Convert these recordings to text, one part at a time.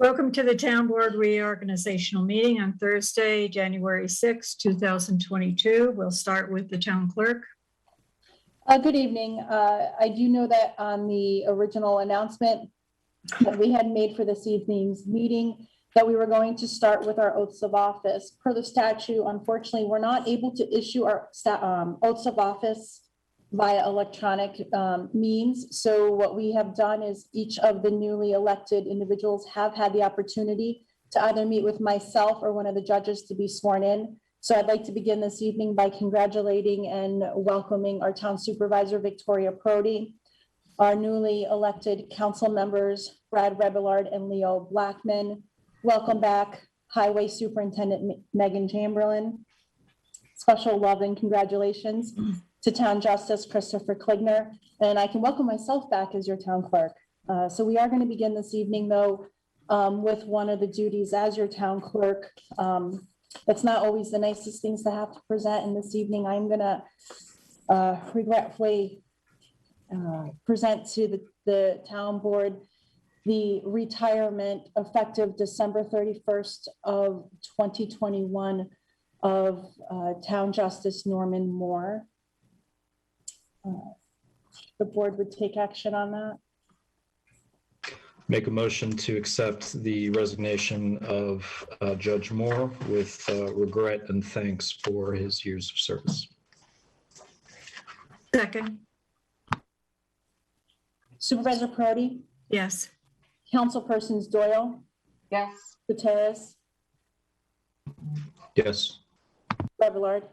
Welcome to the Town Board Reorganizational meeting on Thursday, January 6, 2022. We'll start with the Town Clerk. Good evening. I do know that on the original announcement that we had made for this evening's meeting, that we were going to start with our oaths of office. Per the statute, unfortunately, we're not able to issue our oaths of office via electronic means. So what we have done is each of the newly elected individuals have had the opportunity to either meet with myself or one of the judges to be sworn in. So I'd like to begin this evening by congratulating and welcoming our town supervisor, Victoria Parity, our newly elected council members, Brad Rebillard and Leo Blackman. Welcome back, Highway Superintendent Megan Chamberlain. Special love and congratulations to Town Justice Christopher Klingner, and I can welcome myself back as your town clerk. So we are going to begin this evening, though, with one of the duties as your town clerk. That's not always the nicest things to have to present, and this evening I'm going to regretfully present to the town board the retirement effective December 31st of 2021 of Town Justice Norman Moore. The board would take action on that. Make a motion to accept the resignation of Judge Moore with regret and thanks for his years of service. Second. Supervisor Parity? Yes. Councilpersons Doyle? Yes. Gutierrez? Yes. Rebillard?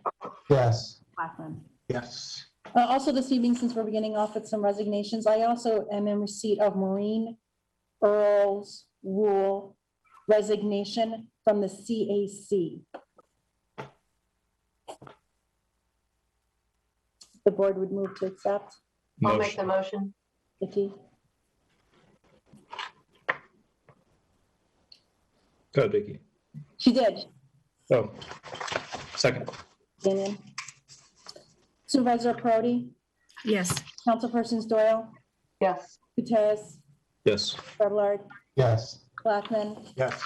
Yes. Blackman? Yes. Also this evening, since we're beginning off with some resignations, I also am in receipt of Maureen Earl's Rule resignation from the CAC. The board would move to accept. I'll make the motion. Vicky? Go ahead, Vicky. She did. Oh, second. Damian? Supervisor Parity? Yes. Councilpersons Doyle? Yes. Gutierrez? Yes. Rebillard? Yes. Blackman? Yes.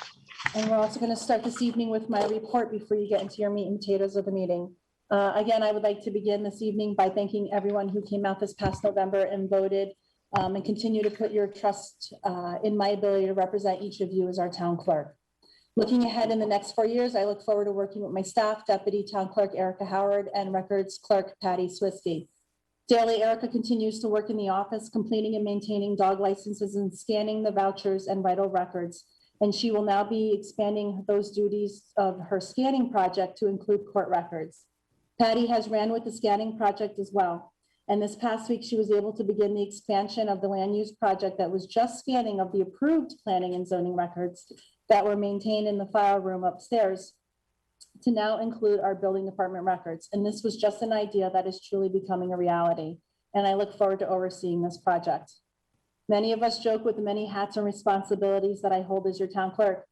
And we're also going to start this evening with my report before you get into your meat and potatoes of the meeting. Again, I would like to begin this evening by thanking everyone who came out this past November and voted and continue to put your trust in my ability to represent each of you as our town clerk. Looking ahead in the next 4 years, I look forward to working with my staff, Deputy Town Clerk Erica Howard and Records Clerk Patty Swisky. Daily, Erica continues to work in the office, completing and maintaining dog licenses and scanning the vouchers and vital records. And she will now be expanding those duties of her scanning project to include court records. Patty has ran with the scanning project as well. And this past week, she was able to begin the expansion of the land use project that was just scanning of the approved planning and zoning records that were maintained in the file room upstairs to now include our building department records. And this was just an idea that is truly becoming a reality. And I look forward to overseeing this project. Many of us joke with the many hats and responsibilities that I hold as your town clerk.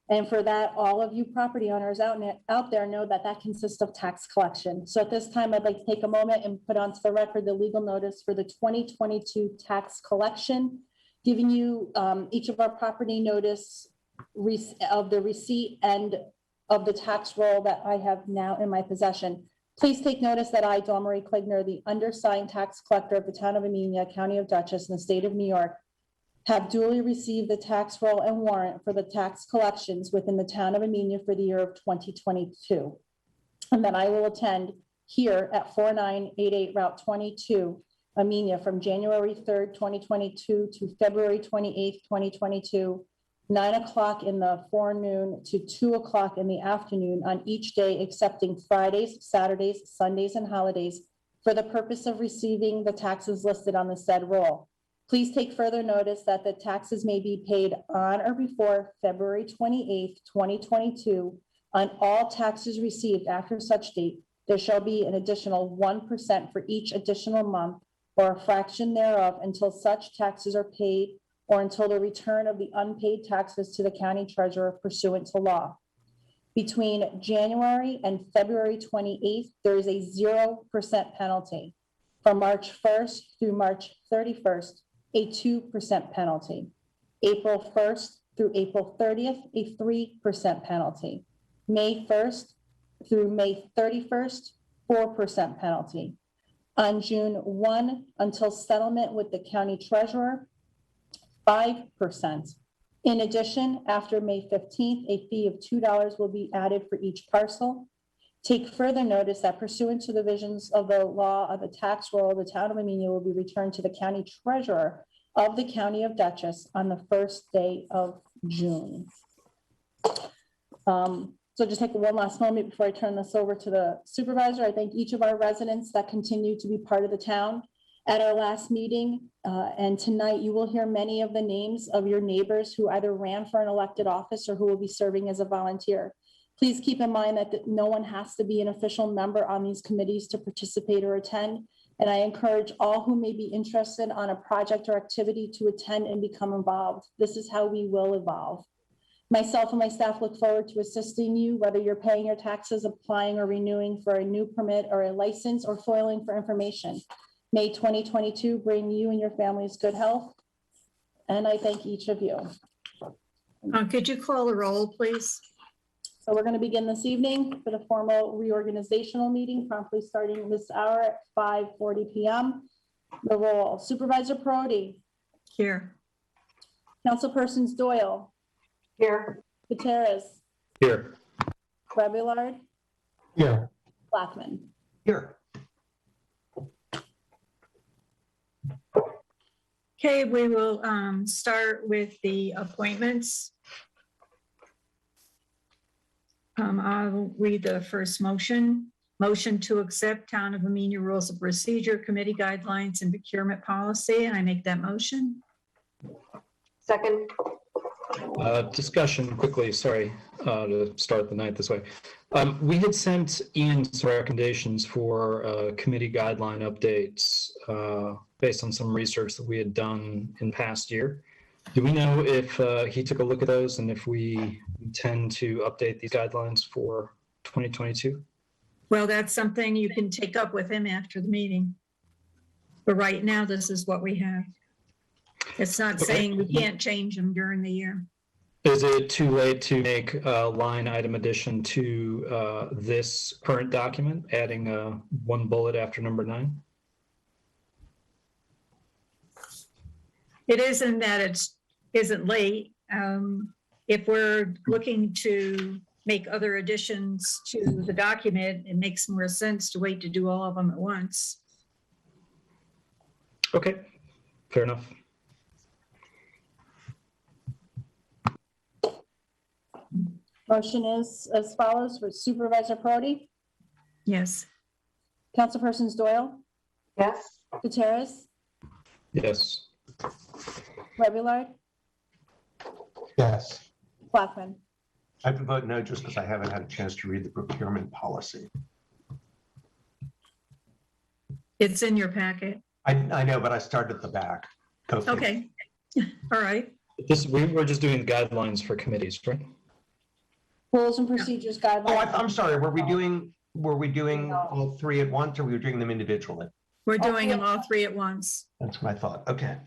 And for that, all of you property owners out there know that that consists of tax collection. So at this time, I'd like to take a moment and put onto the record the legal notice for the 2022 tax collection, giving you each of our property notice of the receipt and of the tax roll that I have now in my possession. Please take notice that I, Dawn Marie Klingner, the undersigned tax collector of the town of Amenia, County of Dutchess, in the state of New York, have duly received the tax roll and warrant for the tax collections within the town of Amenia for the year of 2022. And that I will attend here at 4988 Route 22, Amenia, from January 3rd, 2022 to February 28th, 2022, 9 o'clock in the forenoon to 2 o'clock in the afternoon on each day, excepting Fridays, Saturdays, Sundays, and holidays, for the purpose of receiving the taxes listed on the said roll. Please take further notice that the taxes may be paid on or before February 28th, 2022. On all taxes received after such date, there shall be an additional 1% for each additional month or a fraction thereof until such taxes are paid or until the return of the unpaid taxes to the county treasurer pursuant to law. Between January and February 28th, there is a 0% penalty. From March 1st through March 31st, a 2% penalty. April 1st through April 30th, a 3% penalty. May 1st through May 31st, 4% penalty. On June 1 until settlement with the county treasurer, 5%. In addition, after May 15th, a fee of $2 will be added for each parcel. Take further notice that pursuant to the visions of the law of the tax roll, the town of Amenia will be returned to the county treasurer of the county of Dutchess on the first day of June. So just take one last moment before I turn this over to the supervisor. I thank each of our residents that continue to be part of the town. At our last meeting and tonight, you will hear many of the names of your neighbors who either ran for an elected office or who will be serving as a volunteer. Please keep in mind that no one has to be an official member on these committees to participate or attend. And I encourage all who may be interested on a project or activity to attend and become involved. This is how we will evolve. Myself and my staff look forward to assisting you, whether you're paying your taxes, applying or renewing for a new permit or a license, or foiling for information. May 2022 bring you and your families good health. And I thank each of you. Could you call the roll, please? So we're going to begin this evening for the formal reorganizational meeting, promptly starting this hour at 5:40 p.m. The roll: Supervisor Parity, Here. Councilpersons Doyle, Here. Gutierrez, Here. Rebullard, Here. Blackman. Here. Okay, we will start with the appointments. I'll read the first motion. Motion to accept Town of Amenia Rules of Procedure, Committee Guidelines, and Procurement Policy. And I make that motion. Second. Discussion quickly, sorry, to start the night this way. We had sent Ian some recommendations for committee guideline updates based on some research that we had done in past year. Do we know if he took a look at those and if we intend to update these guidelines for 2022? Well, that's something you can take up with him after the meeting. But right now, this is what we have. It's not saying we can't change them during the year. Is it too late to make a line item addition to this current document, adding one bullet after number 9? It isn't that it isn't late. If we're looking to make other additions to the document, it makes more sense to wait to do all of them at once. Okay, fair enough. Motion is as follows for Supervisor Parity, Yes. Councilpersons Doyle, Yes. Gutierrez, Yes. Rebullard, Yes. Blackman. I have to vote no just because I haven't had a chance to read the procurement policy. It's in your packet. I know, but I started at the back. Go figure. Okay. All right. We're just doing guidelines for committees, right? Rules and procedures Oh, guidelines. I'm sorry. Were we doing all three at once, or were we doing them individually? We're doing them all three at once. That's what I thought. Okay.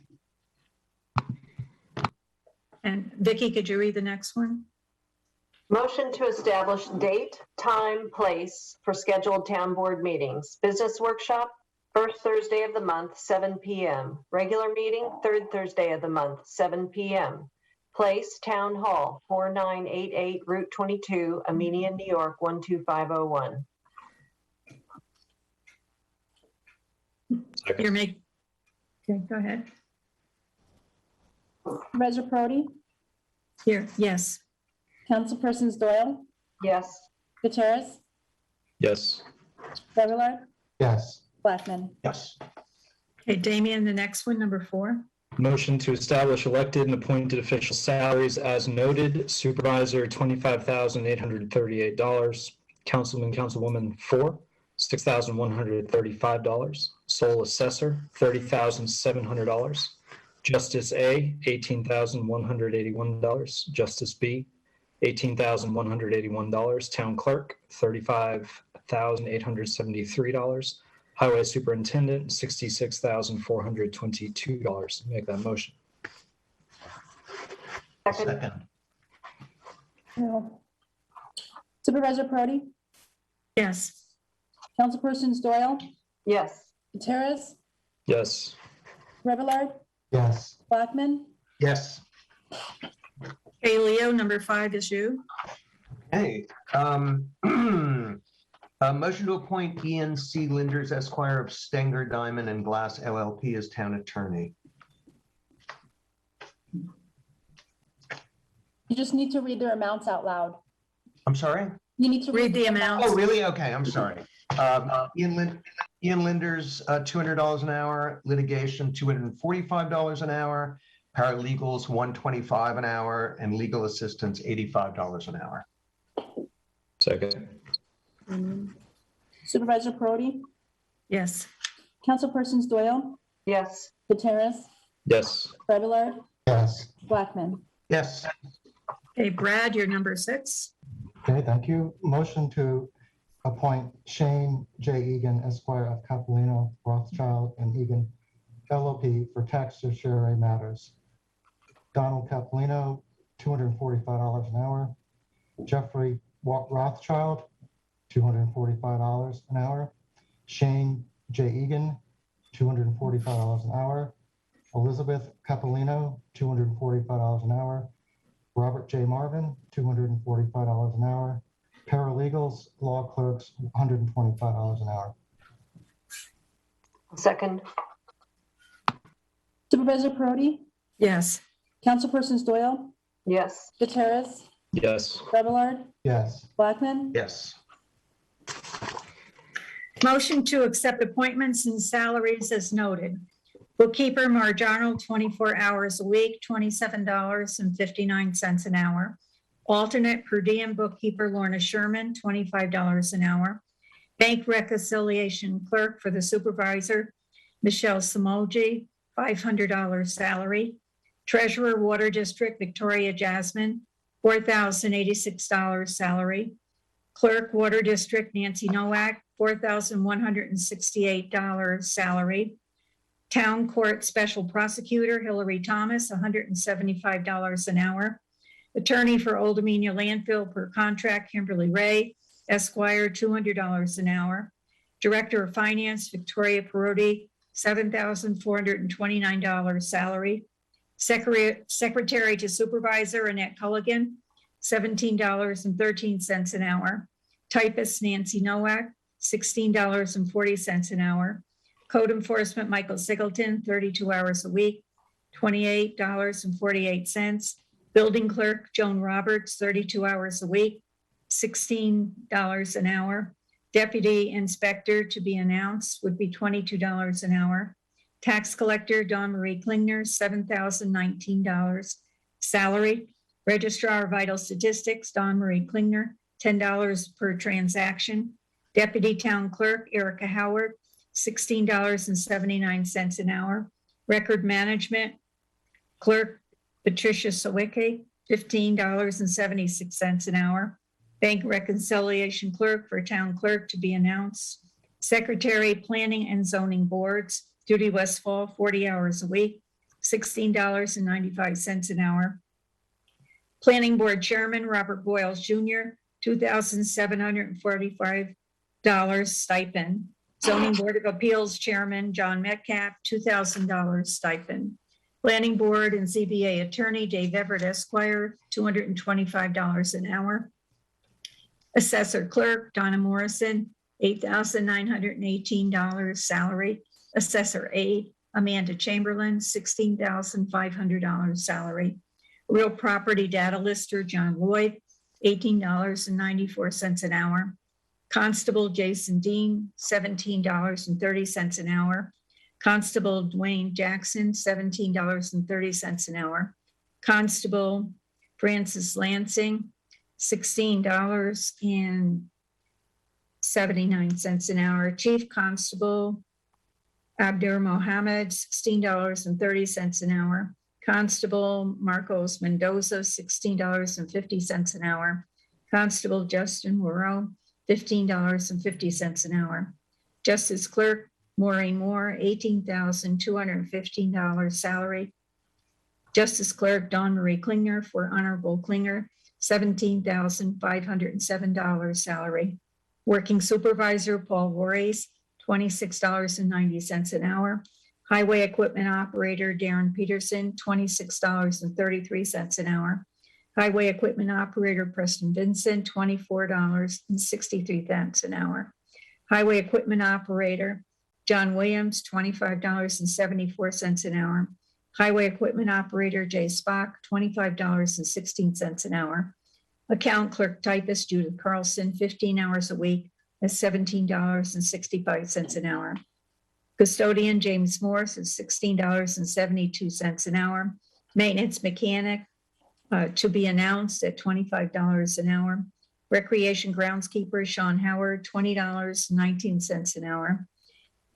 And Vicki, could you read the next one? Motion to establish date, time, place for scheduled town board meetings. Business workshop, first Thursday of the month, 7 p.m. Regular meeting, third Thursday of the month, 7 p.m. Place, Town Hall, 4988 Route 22, Amenia, New York, 12501. You're making. Okay, go ahead. Supervisor Parity, Here, yes. Councilpersons Doyle, Yes. Gutierrez, Yes. Rebullard, Yes. Blackman. Yes. Okay, Damian, the next one, number 4. Motion to establish elected and appointed official salaries as noted. Supervisor, $25,838. Councilman, Councilwoman, 4, $6,135. Sole assessor, $30,700. Justice A, $18,181. Justice B, $18,181. Town clerk, $35,873. Highway superintendent, $66,422. Make that motion. Second. Second. Supervisor Parity, Yes. Councilpersons Doyle, Yes. Gutierrez, Yes. Revillard, Yes. Blackman, Yes. Okay, Leo, number 5 is you. Hey, a motion to appoint Ianc Lingers, Esquire of Stenger, Diamond and Glass LLP as town attorney. you just need to read their amounts out loud. I'm sorry? You need to Read the amounts. Oh, really? Okay, I'm sorry. Ian Linders, $200 an hour, litigation, $245 an hour, paralegals, $125 an hour, and legal assistance, $85 an hour. Second. Supervisor Parity, Yes. Councilpersons Doyle, Yes. Gutierrez, Yes. Revillard, Yes. Blackman. Yes. Okay, Brad, you're number 6. Okay, thank you. Motion to appoint Shane J. Egan, Esquire of Capilano, Rothschild and Egan LLP for tax certiorari matters. Donald Capilano, $245 an hour. Jeffrey Rothschild, $245 an hour. Shane J. Egan, $245 an hour. Elizabeth Capilano, $245 an hour. Robert J. Marvin, $245 an hour. Paralegals, law clerks, $125 an hour. Second. Supervisor Parity, Yes. Councilpersons Doyle, Yes. Gutierrez, Yes. Revillard, Yes. Blackman. Yes. Motion to accept appointments and salaries as noted. Bookkeeper Marjano, 24 hours a week, $27.59 an hour. Alternate per diem bookkeeper Lorna Sherman, $25 an hour. Bank reconciliation clerk for the supervisor, Michelle Samoji, $500 salary. Treasurer Water District Victoria Jasmine, $4,086 salary. Clerk Water District Nancy Nowak, $4,168 salary. Town Court Special Prosecutor Hillary Thomas, $175 an hour. Attorney for Old Amenia Landfill per contract Kimberly Ray, Esquire, $200 an hour. Director of Finance Victoria Parodi, $7,429 salary. Secretary to Supervisor Annette Culligan, $17.13 an hour. Typist Nancy Nowak, $16.40 an hour. Code Enforcement Michael Singleton, 32 hours a week, $28.48. Building Clerk Joan Roberts, 32 hours a week, $16 an hour. Deputy Inspector to be announced would be $22 an hour. Tax Collector Dawn Marie Klingner, $7,019 salary. Registrar of Vital Statistics Dawn Marie Klingner, $10 per transaction. Deputy Town Clerk Erica Howard, $16.79 an hour. Record Management Clerk Patricia Sawicki, $15.76 an hour. Bank Reconciliation Clerk for Town Clerk to be announced. Secretary Planning and Zoning Boards, Judy Westfall, 40 hours a week, $16.95 an hour. Planning Board Chairman Robert Boyles Jr., $2,745 stipend. Zoning Board of Appeals Chairman John Metcalf, $2,000 stipend. Planning Board and ZBA Attorney Dave Everett Esquire, $225 an hour. Assessor Clerk Donna Morrison, $8,918 salary. Assessor Aide Amanda Chamberlain, $16,500 salary. Real Property Data Lister John Lloyd, $18.94 an hour. Constable Jason Dean, $17.30 an hour. Constable Dwayne Jackson, $17.30 an hour. Constable Francis Lansing, $16.79 an hour. Chief Constable Abdur Mohammed, $16.30 an hour. Constable Marcos Mendoza, $16.50 an hour. Constable Justin Moreau, $15.50 an hour. Justice Clerk Maureen Moore, $18,215 salary. Justice Clerk Dawn Marie Klinger for Honorable Klinger, $17,507 salary. Working Supervisor Paul Voorhees, $26.90 an hour. Highway Equipment Operator Darren Peterson, $26.33 an hour. Highway Equipment Operator Preston Vincent, $24.63 an hour. Highway Equipment Operator John Williams, $25.74 an hour. Highway Equipment Operator Jay Spock, $25.16 an hour. Account Clerk Typist Judith Carlson, 15 hours a week at $17.65 an hour. Custodian James Morris is $16.72 an hour. Maintenance Mechanic to be announced at $25 an hour. Recreation Groundskeeper Sean Howard, $20.19 an hour.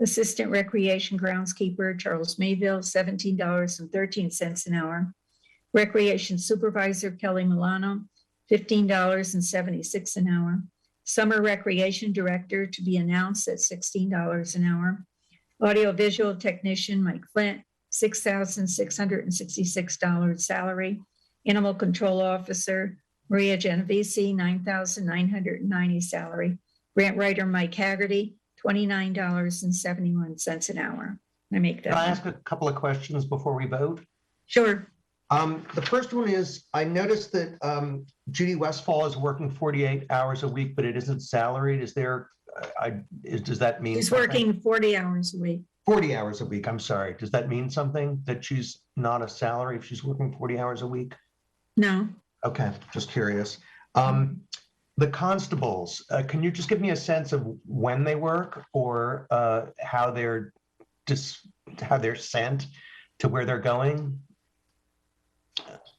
Assistant Recreation Groundskeeper Charles Mayville, $17.13 an hour. Recreation Supervisor Kelly Milano, $15.76 an hour. Summer Recreation Director to be announced at $16 an hour. Audiovisual Technician Mike Flint, $6,666 salary. Animal Control Officer Maria Genovese, $9,990 salary. Grant Writer Mike Haggerty, $29.71 an hour. I make that. Can I ask a couple of questions before we vote? Sure. The first one is, I noticed that Judy Westfall is working 48 hours a week, but it isn't salaried. Is there, does that mean? She's something? working 40 hours a week. 40 hours a week, I'm sorry. Does that mean something, that she's not a salary if she's working 40 hours a week? No. Okay, just curious. The constables, can you just give me a sense of when they work, or how they're sent to where they're going?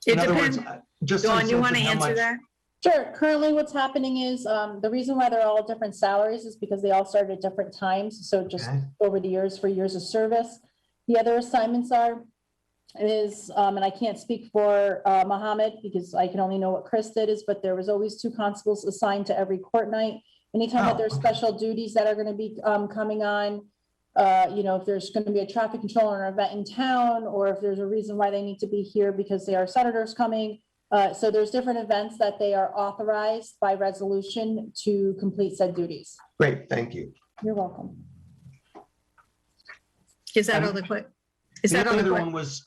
It In other words, depends. just some Dawn, you sense want of to how answer much- that? Sure. Currently, what's happening is the reason why they're all different salaries is because they all started at different times. So just Okay. over the years for years of service. The other assignments is, and I can't speak for Mohammed because I can only know what Chris did, is, but there was always 2 constables assigned to every court night. Anytime that there's okay. special duties that are going to be coming on, if there's going to be a traffic control or an event in town, or if there's a reason why they need to be here because they are senators coming. So there's different events that they are authorized by resolution to complete said duties. Great, thank you. You're welcome. Is that all the Is The that all other the one was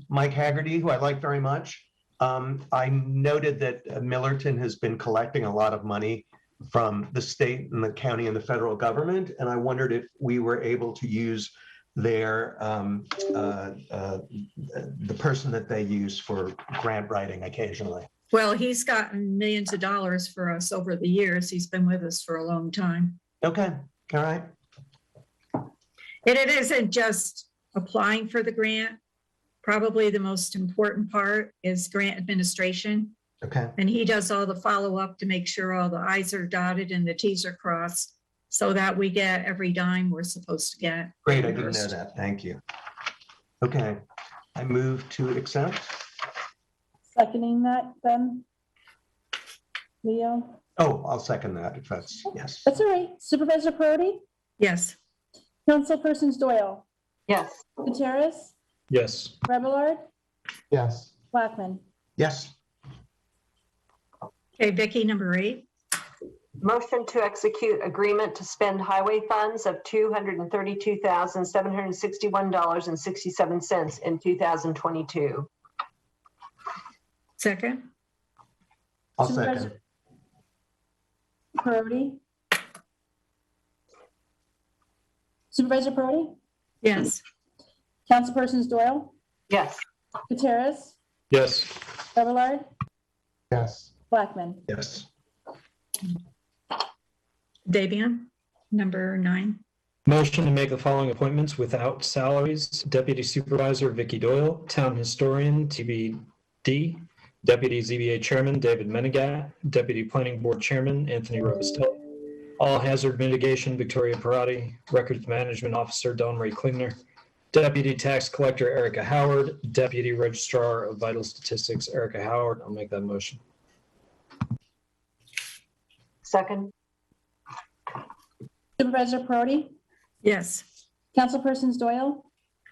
Mike Haggerty, who I like very much. I noted that Millerton has been collecting a lot of money from the state and the county and the federal government, and I wondered if we were able to use their the person that they use for grant writing occasionally. Well, he's gotten millions of dollars for us over the years. He's been with us for a long time. Okay, all right. And it isn't just applying for the grant. Probably the most important part is grant administration. Okay, And he does all the follow-up to make sure all the i's are dotted and the t's are crossed so that we get every dime we're supposed to get. great, I didn't know that, thank you. Okay, I move to accept. Seconding that then? Leo? Oh, I'll second that if that's, yes. That's all right. Supervisor Parity? Yes. Councilpersons Doyle? Yes. Gutierrez? Yes. Remillard? yes, Blackman? Yes, Okay, Vicky, number 8. Motion to execute agreement to spend highway funds of $232,761.67 in 2022. Second. I'll Supervisor second. Parity? Supervisor Parity? Yes. Councilpersons Doyle? Yes. Gutierrez? Yes. Remillard? yes, Blackman? Yes. Davian, number 9. Motion to make the following appointments without salaries: Deputy Supervisor Vicky Doyle, Town Historian TBD, Deputy ZBA Chairman David Menegat, Deputy Planning Board Chairman Anthony Robustelli, All Hazard Mitigation Victoria Parati, Records Management Officer Dawn Marie Klingner, Deputy Tax Collector Erica Howard, Deputy Registrar of Vital Statistics Erica Howard. I'll make that motion. Second. Supervisor Parity? Yes. Councilpersons Doyle?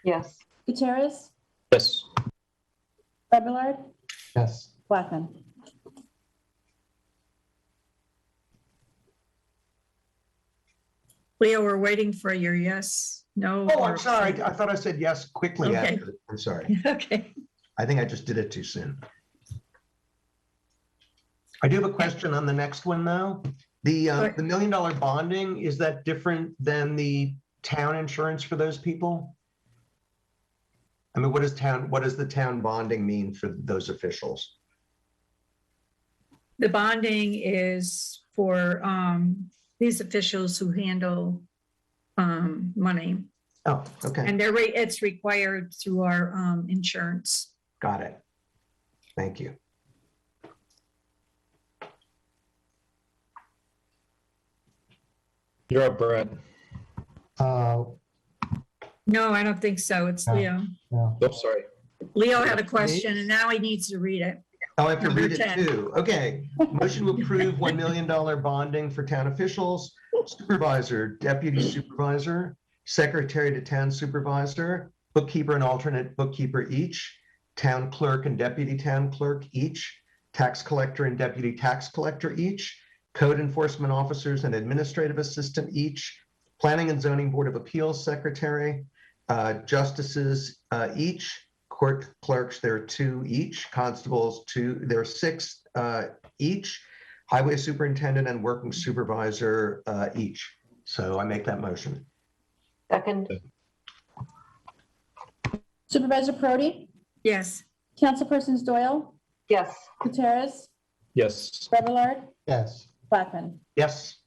Yes. Gutierrez? Yes. Fablelard, Yes. Blackman. Leo, we're waiting for your yes, no. Oh, or I'm sorry. abstain. I thought I said yes quickly. Okay. After. I'm sorry. Okay. I think I just did it too soon. I do have a question on the next one, though. The Sure. $1 million bonding, is that different than the town insurance for those people? I mean, what does the town bonding mean for those officials? The bonding is for these officials who handle money, Oh, okay, and it's required through our insurance. got it. Thank you. You're up, Brad. No, I don't think so. It's No. Leo. No. Oh, sorry. Leo had a question and now he needs to read it. Oh, I have to Number read it 10. too. Okay. Motion to approve $1 million bonding for town officials, supervisor, deputy supervisor, secretary to town supervisor, bookkeeper and alternate bookkeeper each, town clerk and deputy town clerk each, tax collector and deputy tax collector each, code enforcement officers and administrative assistant each, planning and zoning board of appeals secretary, justices each, court clerks, there are 2 each, constables 2, there are 6 each, highway superintendent and working supervisor each. So I make that motion. Second, Supervisor Parity, Yes. Councilpersons Doyle, yes. Gutierrez, Yes. Fablelard, Yes. Blackman. Yes,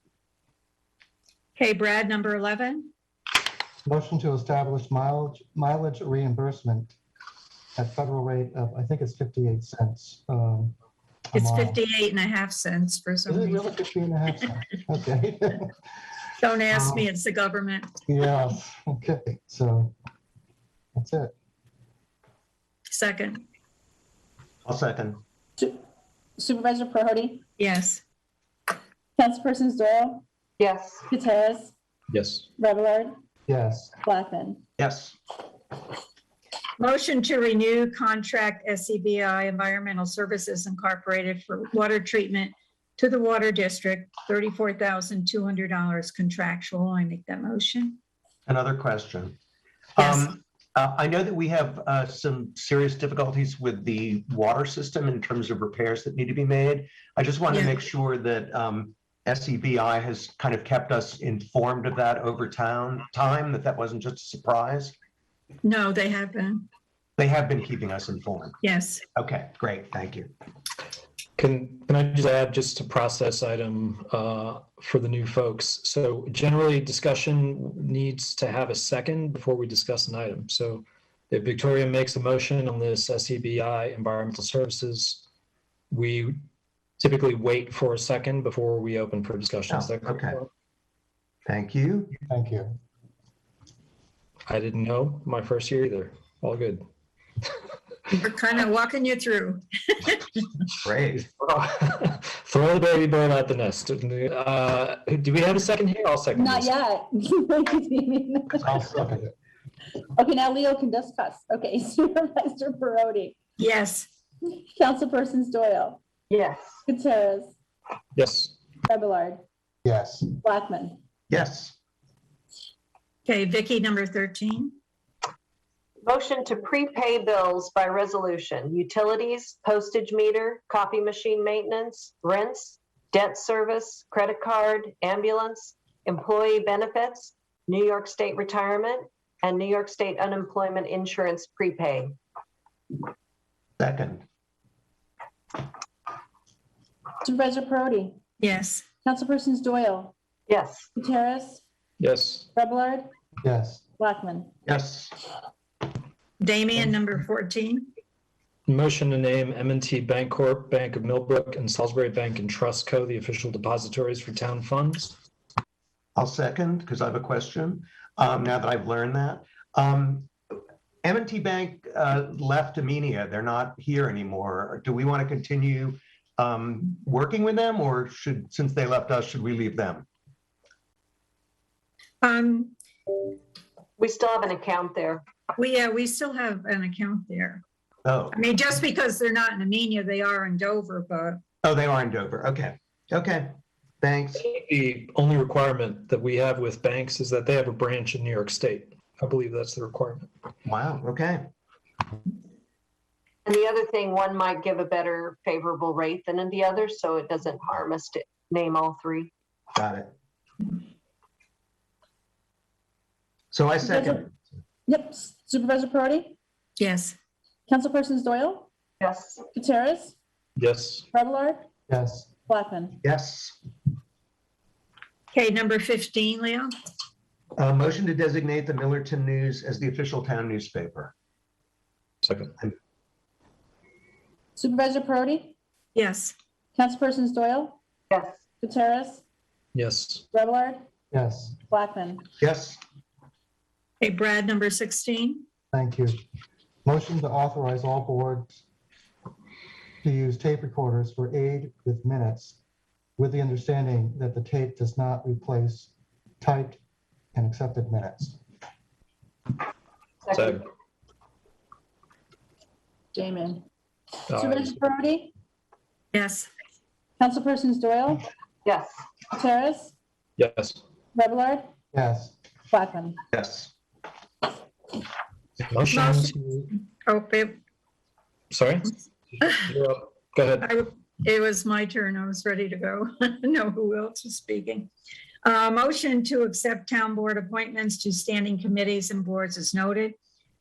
Okay, Brad, number 11. Motion to establish mileage reimbursement at federal rate of, I think it's 58 cents. a It's mile. 58.5 cents for some Is it reason. really 50.5 cents? Okay. Don't ask me, it's the government. Yes, okay, so that's it. Second, I'll second. Supervisor Parity, yes. Councilpersons Doyle, Yes. Gutierrez, Yes. Fablelard, Yes. Blackman. Yes, Motion to renew contract SCBI Environmental Services Incorporated for water treatment to the Water District, $34,200 contractual. I make that motion. another question. Yes. I know that we have some serious difficulties with the water system in terms of repairs that need to be made. I just want to Yeah. make sure that SEBI has kind of kept us informed of that over time, that wasn't just a surprise. No, they have been. They have been keeping us informed. Yes. Okay, great, thank you. Can I just add just a process item for the new folks? So generally, discussion needs to have a second before we discuss an item. So if Victoria makes a motion on this SEBI Environmental Services, we typically wait for a second before we open for discussion. Is that correct? Okay. Thank you. Thank you. I didn't know my first year either. All good. We're kind of walking you through. Great. Throw the baby bird out the nest. Do we have a second here? I'll second Not this. yet. I'll second it. Okay, now Leo can discuss. Okay, Supervisor Parody, Yes. Councilpersons Doyle, Yes. Gutierrez, Yes. Fablelard, Yes. Blackman. Yes, Okay, Vicky, number 13. Motion to prepay bills by resolution, utilities, postage meter, copy machine maintenance, rents, debt service, credit card, ambulance, employee benefits, New York State retirement, and New York State unemployment insurance prepay. second. Supervisor Parody, Yes. Councilpersons Doyle, Yes. Gutierrez, Yes. Fablelard, Yes. Blackman. Yes, Damian, number 14. Motion to name M&T Bancorp, Bank of Millbrook, and Salisbury Bank and Trust Co. the official depositories for town funds. I'll second because I have a question. Now that I've learned that. M&T Bank left Amenia. They're not here anymore. Do we want to continue working with them, or since they left us, should we leave them? We still have an account there. We still have an account there. Oh, I mean, just because they're not in Amenia, they are in Dover, but oh, they are in Dover. Okay. Okay. Thanks. The only requirement that we have with banks is that they have a branch in New York State. I believe that's the requirement. Wow. Okay. And the other thing, one might give a better favorable rate than in the other, so it doesn't harm us to name all three. Got it. So I second. Yep. Supervisor Parity, yes. Councilpersons Doyle, Yes. Gutierrez, Yes. Remillard, yes, Blackman. Yes. Okay, number 15, Leo? Motion to designate the Millerton News as the official town newspaper. Second. Supervisor Parity, Yes. Councilpersons Doyle, Yes. Gutierrez, Yes. Remillard, yes, Blackman. Yes. Okay, Brad, number 16? thank you. Motion to authorize all boards to use tape recorders for aid with minutes, with the understanding that the tape does not replace typed and accepted minutes. Second. Jamin. Uh, Supervisor Parity, Yes. Councilpersons Doyle, Yes. Gutierrez, Yes. Remillard, Yes, Blackman. Yes. Motion Motion. to, Oh, sorry? You're up. Go ahead. it was my turn. I was ready to go. I know who else was speaking. Motion to accept town board appointments to standing committees and boards as noted.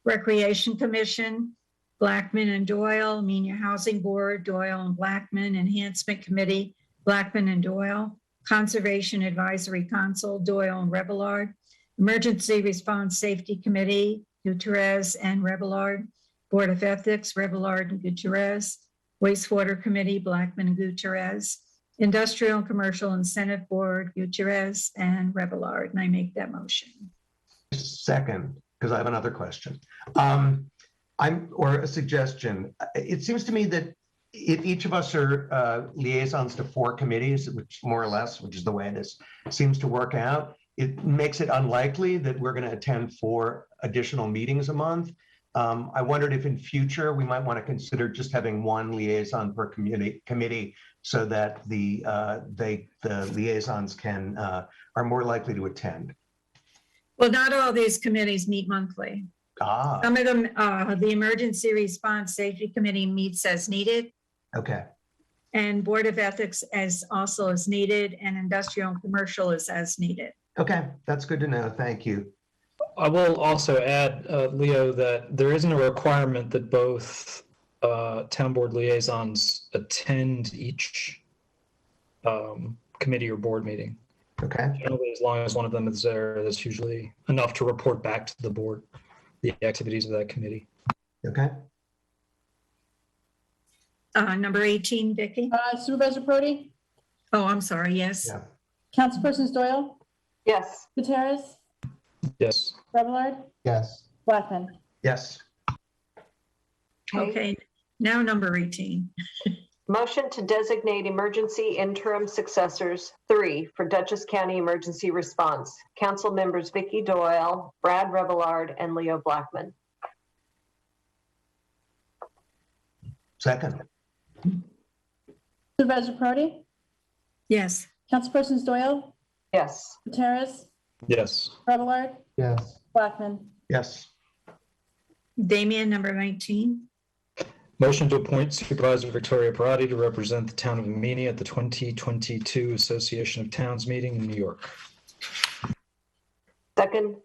Recreation Commission, Blackman and Doyle. Amenia Housing Board, Doyle and Blackman. Enhancement Committee, Blackman and Doyle. Conservation Advisory Council, Doyle and Remillard. Emergency Response Safety Committee, Gutierrez and Remillard. Board of Ethics, Remillard and Gutierrez. Wastewater Committee, Blackman and Gutierrez. Industrial and Commercial Incentive Board, Gutierrez and Remillard. And I make that motion. Second, because I have another question. Or a suggestion. It seems to me that if each of us are liaisons to 4 committees, which more or less, which is the way this seems to work out, it makes it unlikely that we're going to attend 4 additional meetings a month. I wondered if in future we might want to consider just having 1 liaison per committee so that the liaisons are more likely to attend. Well, not all these committees meet monthly. Ah, Some of them, the Emergency Response Safety Committee meets as needed, okay. and Board of Ethics as also as needed, and Industrial and Commercial is as needed. Okay, that's good to know. Thank you. I will also add, Leo, that there isn't a requirement that both town board liaisons attend each committee or board meeting. Okay, Generally, as long as one of them is there, that's usually enough to report back to the board the activities of that committee. okay. Number 18, Vicki? Supervisor Parity, Oh, I'm sorry, yes. Yeah. Councilpersons Doyle, Yes. Gutierrez, Yes. Remillard, yes, Blackman. Yes. Okay, now number 18. Motion to designate emergency interim successors 3 for Dutchess County Emergency Response. Council members Vicky Doyle, Brad Remillard, and Leo Blackman. Second. Supervisor Parity, Yes. Councilpersons Doyle, Yes. Gutierrez, Yes. Remillard, yes, Blackman. Yes. Damian, number 19. Motion to appoint Supervisor Victoria Parity to represent the town of Amenia at the 2022 Association of Towns meeting in New York. Second.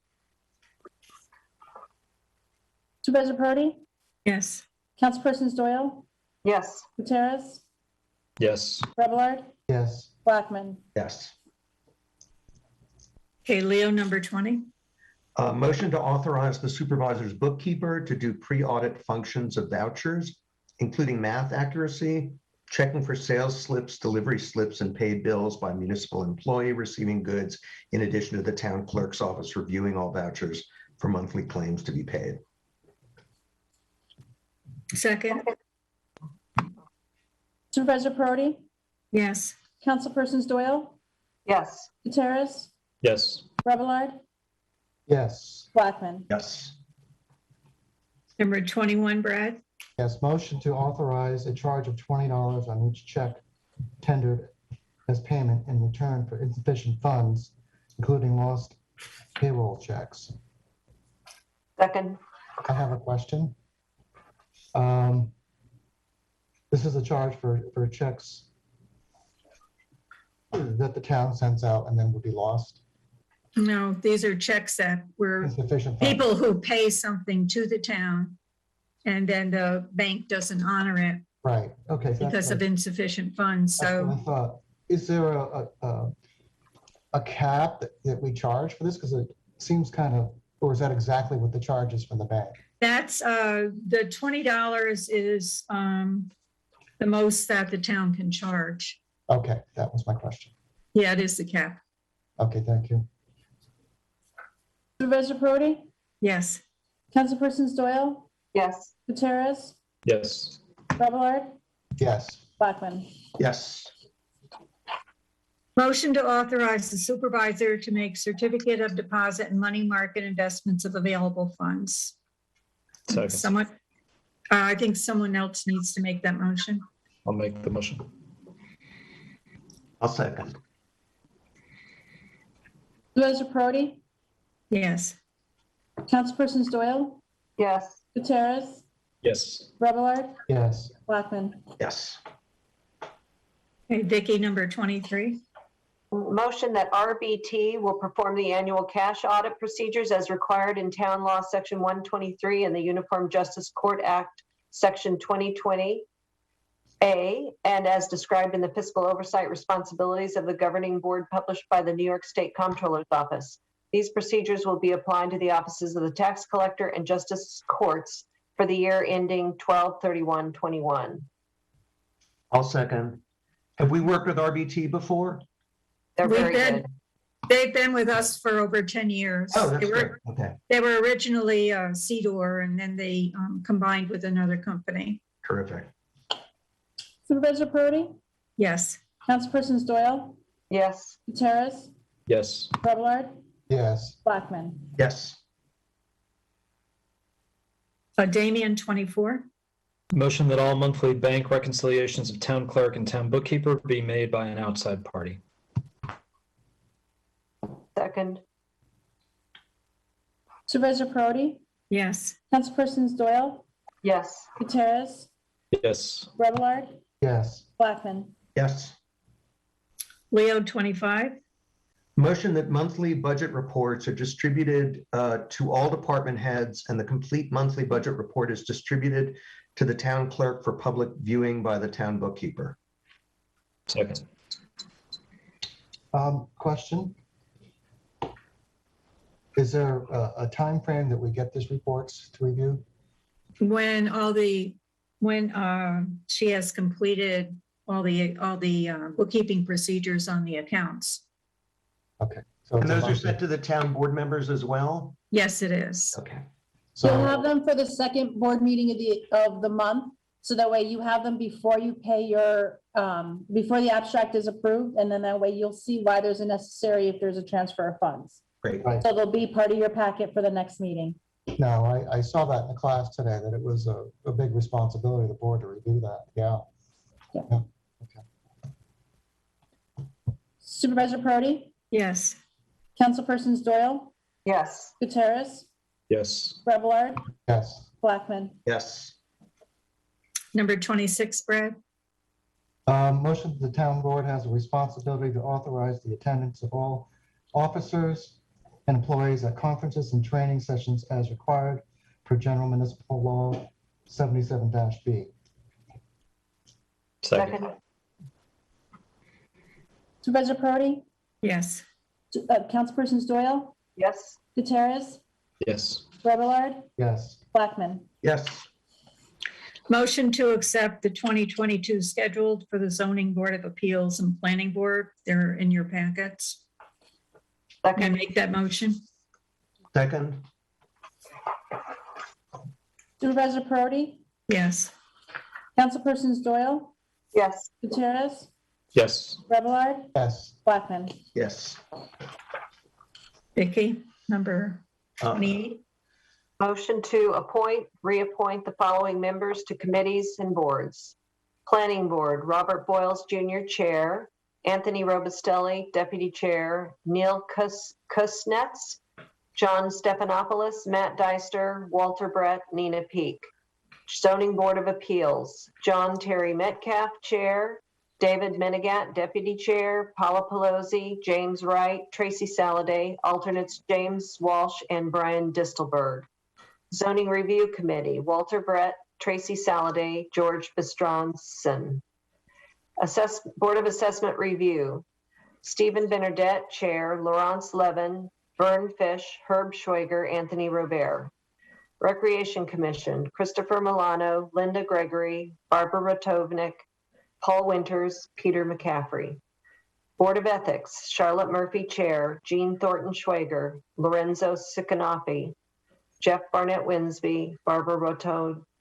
Supervisor Parity, Yes. Councilpersons Doyle, Yes. Gutierrez, Yes. Remillard, yes, Blackman. Yes. Okay, Leo, number 20. Motion to authorize the supervisor's bookkeeper to do pre-audit functions of vouchers, including math accuracy, checking for sales slips, delivery slips, and paid bills by municipal employee receiving goods, in addition to the town clerk's office reviewing all vouchers for monthly claims to be paid. Second. Supervisor Parity, Yes. Councilpersons Doyle, Yes. Gutierrez, Yes. Remillard, yes, Blackman. Yes. Number 21, Brad. Yes, motion to authorize a charge of $20 on each check tendered as payment in return for insufficient funds, including lost payroll checks. Second. I have a question. This is a charge for checks that the town sends out and then would be lost. No, these are checks that were Insufficient funds. people who pay something to the town and then the bank doesn't honor it Right, okay. So because of insufficient funds. that's what I So thought. Is there a cap that we charge for this? Because it seems kind of, or is that exactly what the charge is from the bank? that's, the $20 is the most that the town can charge. Okay, that was my question. Yeah, it is the cap. Okay, thank you. Supervisor Parity, Yes. Councilpersons Doyle, Yes. Gutierrez, Yes. Robillard, Yes, Blackman. Yes. Motion to authorize the supervisor to make certificate of deposit and money market investments of available funds. Second. Someone, I think someone else needs to make that motion. I'll make the motion. I'll second. Supervisor Parity, Yes. Councilpersons Doyle, Yes. Gutierrez, Yes. Robillard, yes, Blackman. Yes. Okay, Vicky, number 23. Motion that RBT will perform the annual cash audit procedures as required in Town Law, Section 123, and the Uniform Justice Court Act, Section 2020A, and as described in the fiscal oversight responsibilities of the governing board published by the New York State Comptroller's Office. These procedures will be applied to the offices of the tax collector and justice courts for the year ending 12/31/21. I'll second. Have we worked with RBT before? They're We've very been- good. They've been with us for over 10 years. Oh, that's They good. were, Okay, they were originally Cedar, and then they combined with another company. terrific. Supervisor Parity, Yes. Councilpersons Doyle, Yes. Gutierrez, Yes. Robillard, yes, Blackman. Yes. Damian, 24. Motion that all monthly bank reconciliations of town clerk and town bookkeeper be made by an outside party. Second. Supervisor Parity, Yes. Councilpersons Doyle, Yes. Gutierrez, Yes. Robillard, yes, Blackman. Yes. Leo, 25. Motion that monthly budget reports are distributed to all department heads and the complete monthly budget report is distributed to the town clerk for public viewing by the town bookkeeper. Second. question. Is there a time frame that we get these reports to review? When she has completed all the bookkeeping procedures on the accounts. Okay. So And it's a those are monthly- sent to the town board members as well? Yes, it is. Okay. You'll So, have them for the second board meeting of the month. So that way you have them before you pay your, before the abstract is approved. And then that way you'll see why there's a necessary if there's a transfer of funds. Great. right, So they'll be part of your packet for the next meeting. no, I saw that in the class today, that it was a big responsibility of the board to review that, yeah. Supervisor Parity, Yes. Councilpersons Doyle, Yes. Gutierrez, Yes. Robillard, Yes. Blackman. Yes. Number 26, Brad. Motion that the town board has a responsibility to authorize the attendance of all officers and employees at conferences and training sessions as required per general municipal law 77-B. Second. Second. Supervisor Parity, Yes. Councilpersons Doyle, Yes. Gutierrez, Yes. Robillard, Yes, Blackman. Yes. Motion to accept the 2022 scheduled for the Zoning Board of Appeals and Planning Board. They're in your packets. Can I Second. make that motion? Second. Supervisor Parity, Yes. Councilpersons Doyle, Yes. Gutierrez, Yes. Robillard, yes, Blackman. Yes. Vicky, number Uh, 28. Motion to appoint, reappoint the following members to committees and boards. Planning Board, Robert Boyles Jr., Chair, Anthony Robustelli, Deputy Chair, Neil Kusnetz, John Stephanopoulos, Matt Deister, Walter Brett, Nina Peak. Zoning Board of Appeals, John Terry Metcalf, Chair, David Minigat, Deputy Chair, Paula Pelosi, James Wright, Tracy Saladay, alternates James Walsh and Brian Distelberg. Zoning Review Committee, Walter Brett, Tracy Saladay, George Bestronson. Board of Assessment Review, Stephen Benedette, Chair, Laurence Levin, Vern Fish, Herb Schweiger, Anthony Robert. Recreation Commission, Christopher Milano, Linda Gregory, Barbara Rotovnik, Paul Winters, Peter McCaffrey. Board of Ethics, Charlotte Murphy, Chair, Jean Thornton Schweiger, Lorenzo Sicanofi, Jeff Barnett Winsby, Barbara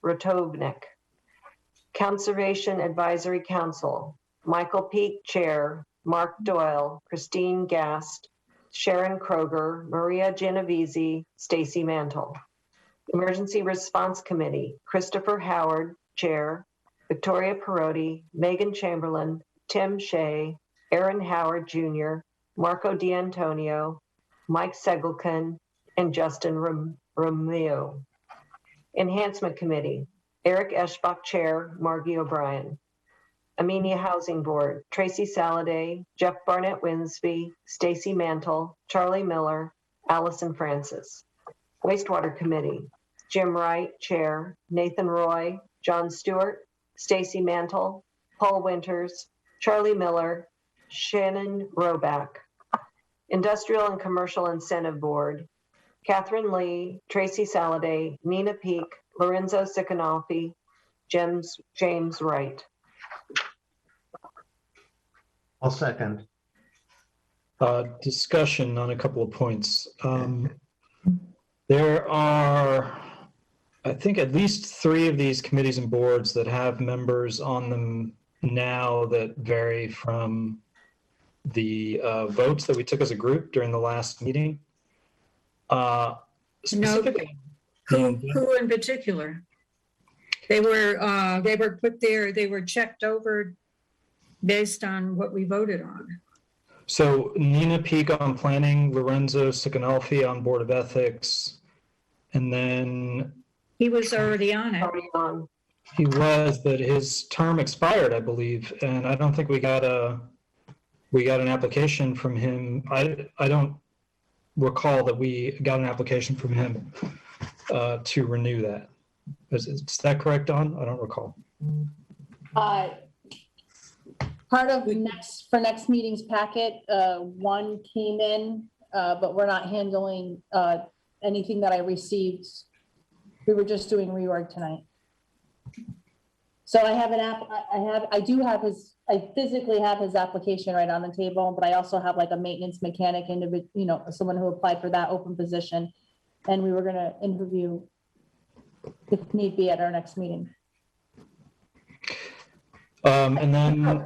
Rotovnik. Conservation Advisory Council, Michael Peak, Chair, Mark Doyle, Christine Gast, Sharon Kroger, Maria Genovese, Stacy Mantle. Emergency Response Committee, Christopher Howard, Chair, Victoria Perotti, Megan Chamberlain, Tim Shea, Aaron Howard Jr., Marco D'Antonio, Mike Segelkin, and Justin Romeo. Enhancement Committee, Eric Eschbach, Chair, Margie O'Brien. Amenia Housing Board, Tracy Saladay, Jeff Barnett Winsby, Stacy Mantle, Charlie Miller, Allison Francis. Wastewater Committee, Jim Wright, Chair, Nathan Roy, John Stewart, Stacy Mantle, Paul Winters, Charlie Miller, Shannon Roback. Industrial and Commercial Incentive Board, Catherine Lee, Tracy Saladay, Nina Peak, Lorenzo Sicanofi, James Wright. I'll second. Discussion on a couple of points. There are, I think, at least 3 of these committees and boards that have members on them now that vary from the votes that we took as a group during the last meeting. Specifically, Who in particular? They were put there, they were checked over based on what we voted on. so Nina Peak on planning, Lorenzo Sicanofi on Board of Ethics, and then He was already on it. Already on. he was, but his term expired, I believe, and I don't think we got an application from him. I don't recall that we got an application from him to renew that. Is that correct, Don? I don't recall. Part of next meeting's packet, one came in, but we're not handling anything that I received. We were just doing reorg tonight. So I have I physically have his application right on the table, but I also have like a maintenance mechanic individual, someone who applied for that open position. And we were gonna interview if need be at our next meeting. And then my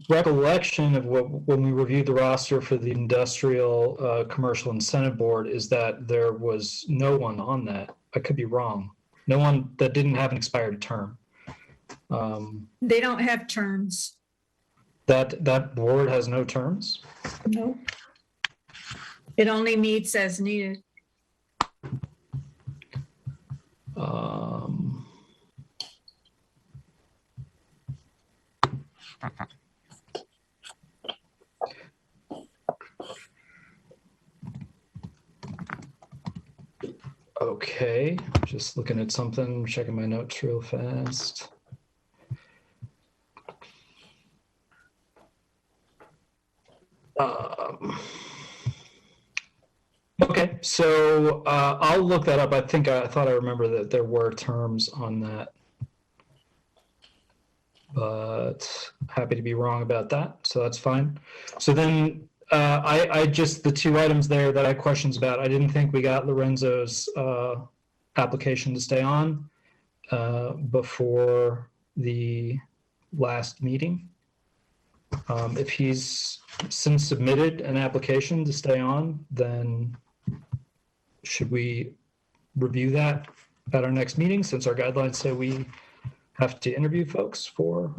recollection of when we reviewed the roster for the Industrial Commercial Incentive Board is that there was no one on that. I could be wrong. No one that didn't have an expired term. They don't have terms. That board has no terms? No. It only meets as needed. Okay, just looking at something, checking my notes real fast. Okay, so I'll look that up. I thought I remember that there were terms on that, but happy to be wrong about that. So that's fine. So then I just, the 2 items there that I had questions about, I didn't think we got Lorenzo's application to stay on before the last meeting. If he's since submitted an application to stay on, then should we review that at our next meeting, since our guidelines say we have to interview folks for.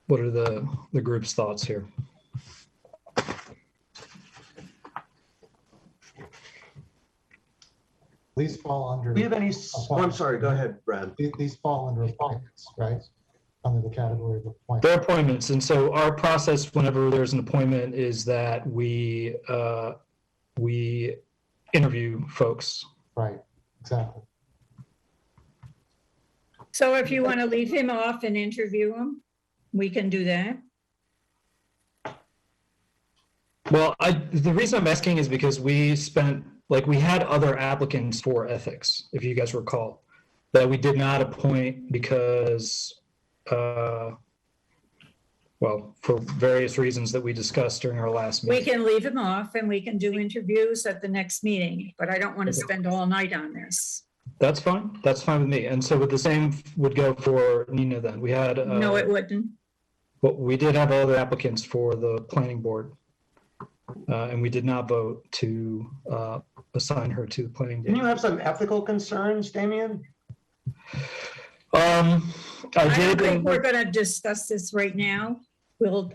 What are the group's thoughts here? These fall under. Do we have any, oh, I'm sorry, go ahead, Brad. These fall under appointments, right? Under the category of appointments. They're appointments, and so our process whenever there's an appointment is that we interview folks. Right, exactly. So if you want to leave him off and interview him, we can do that. Well, the reason I'm asking is because we had other applicants for ethics, if you guys recall, that we did not appoint because, well, for various reasons that we discussed during our last We meeting. can leave him off and we can do interviews at the next meeting, but I don't want to spend all night on this. That's fine. That's fine with me. And so the same would go for Nina then. We had. No, it wouldn't. Well, we did have other applicants for the planning board. And we did not vote to assign her to the planning Can you board. have some ethical concerns, Damien? I I did. don't think we're going to discuss this right now. We'll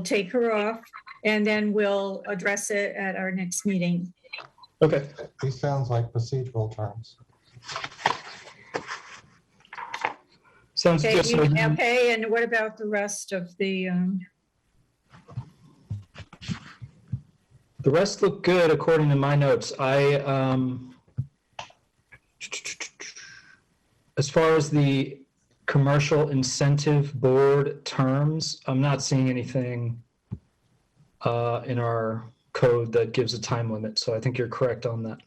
take her off and then we'll address it at our next meeting. Okay. These sounds like procedural terms. Sounds Okay, good. So then- okay, and what about the rest of the, The rest look good according to my notes. As far as the commercial incentive board terms, I'm not seeing anything in our code that gives a time limit. So I think you're correct on that.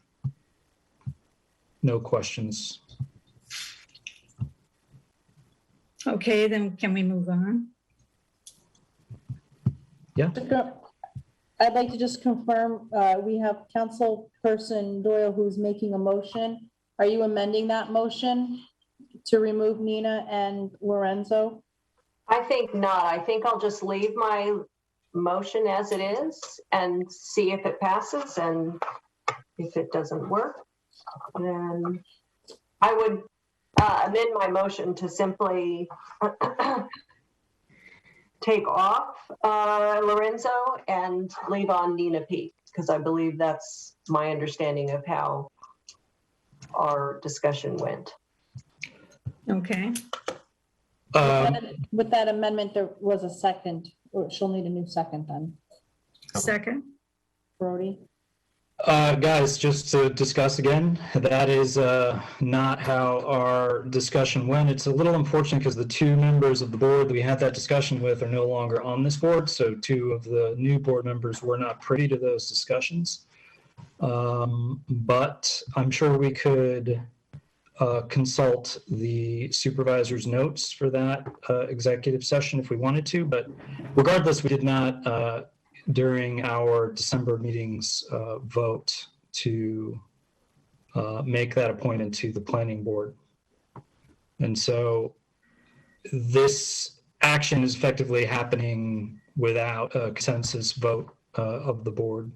No questions. okay, then can we move on? I'd like to just confirm, we have Councilperson Doyle who's making a motion. Are you amending that motion to remove Nina and Lorenzo? I think not. I think I'll just leave my motion as it is and see if it passes, and if it doesn't work, then I would amend my motion to simply take off Lorenzo and leave on Nina P, because I believe that's my understanding of how our discussion went. Okay, With that amendment, there was a second, or she'll need a new second then. second, Brody? Guys, just to discuss again, that is not how our discussion went. It's a little unfortunate because the two members of the board that we had that discussion with are no longer on this board. So two of the new board members were not privy to those discussions. But I'm sure we could consult the supervisor's notes for that executive session if we wanted to. But regardless, we did not during our December meetings vote to make that appointment to the planning board. And so this action is effectively happening without a consensus vote of the board.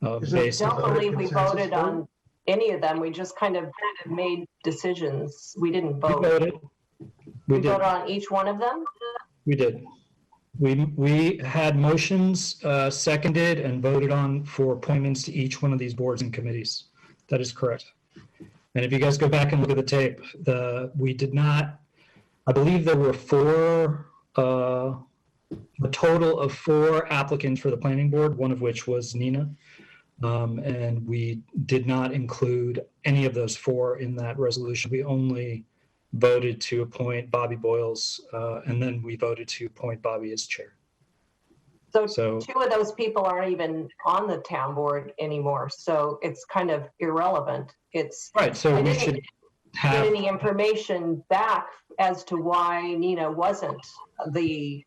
I Based don't on, believe we voted on any of them. We just kind of made decisions. We didn't we vote. voted. We We did. voted on each one of them? We did. We had motions seconded and voted on for appointments to each one of these boards and committees. That is correct. And if you guys go back and look at the tape, we did not, I believe there were a total of 4 applicants for the planning board, one of which was Nina. And we did not include any of those 4 in that resolution. We only voted to appoint Bobby Boyles, and then we voted to appoint Bobby as chair. So 2 of those people aren't even on the town board anymore, so it's kind of irrelevant. It's Right, so I we didn't should get have, any information back as to why Nina wasn't the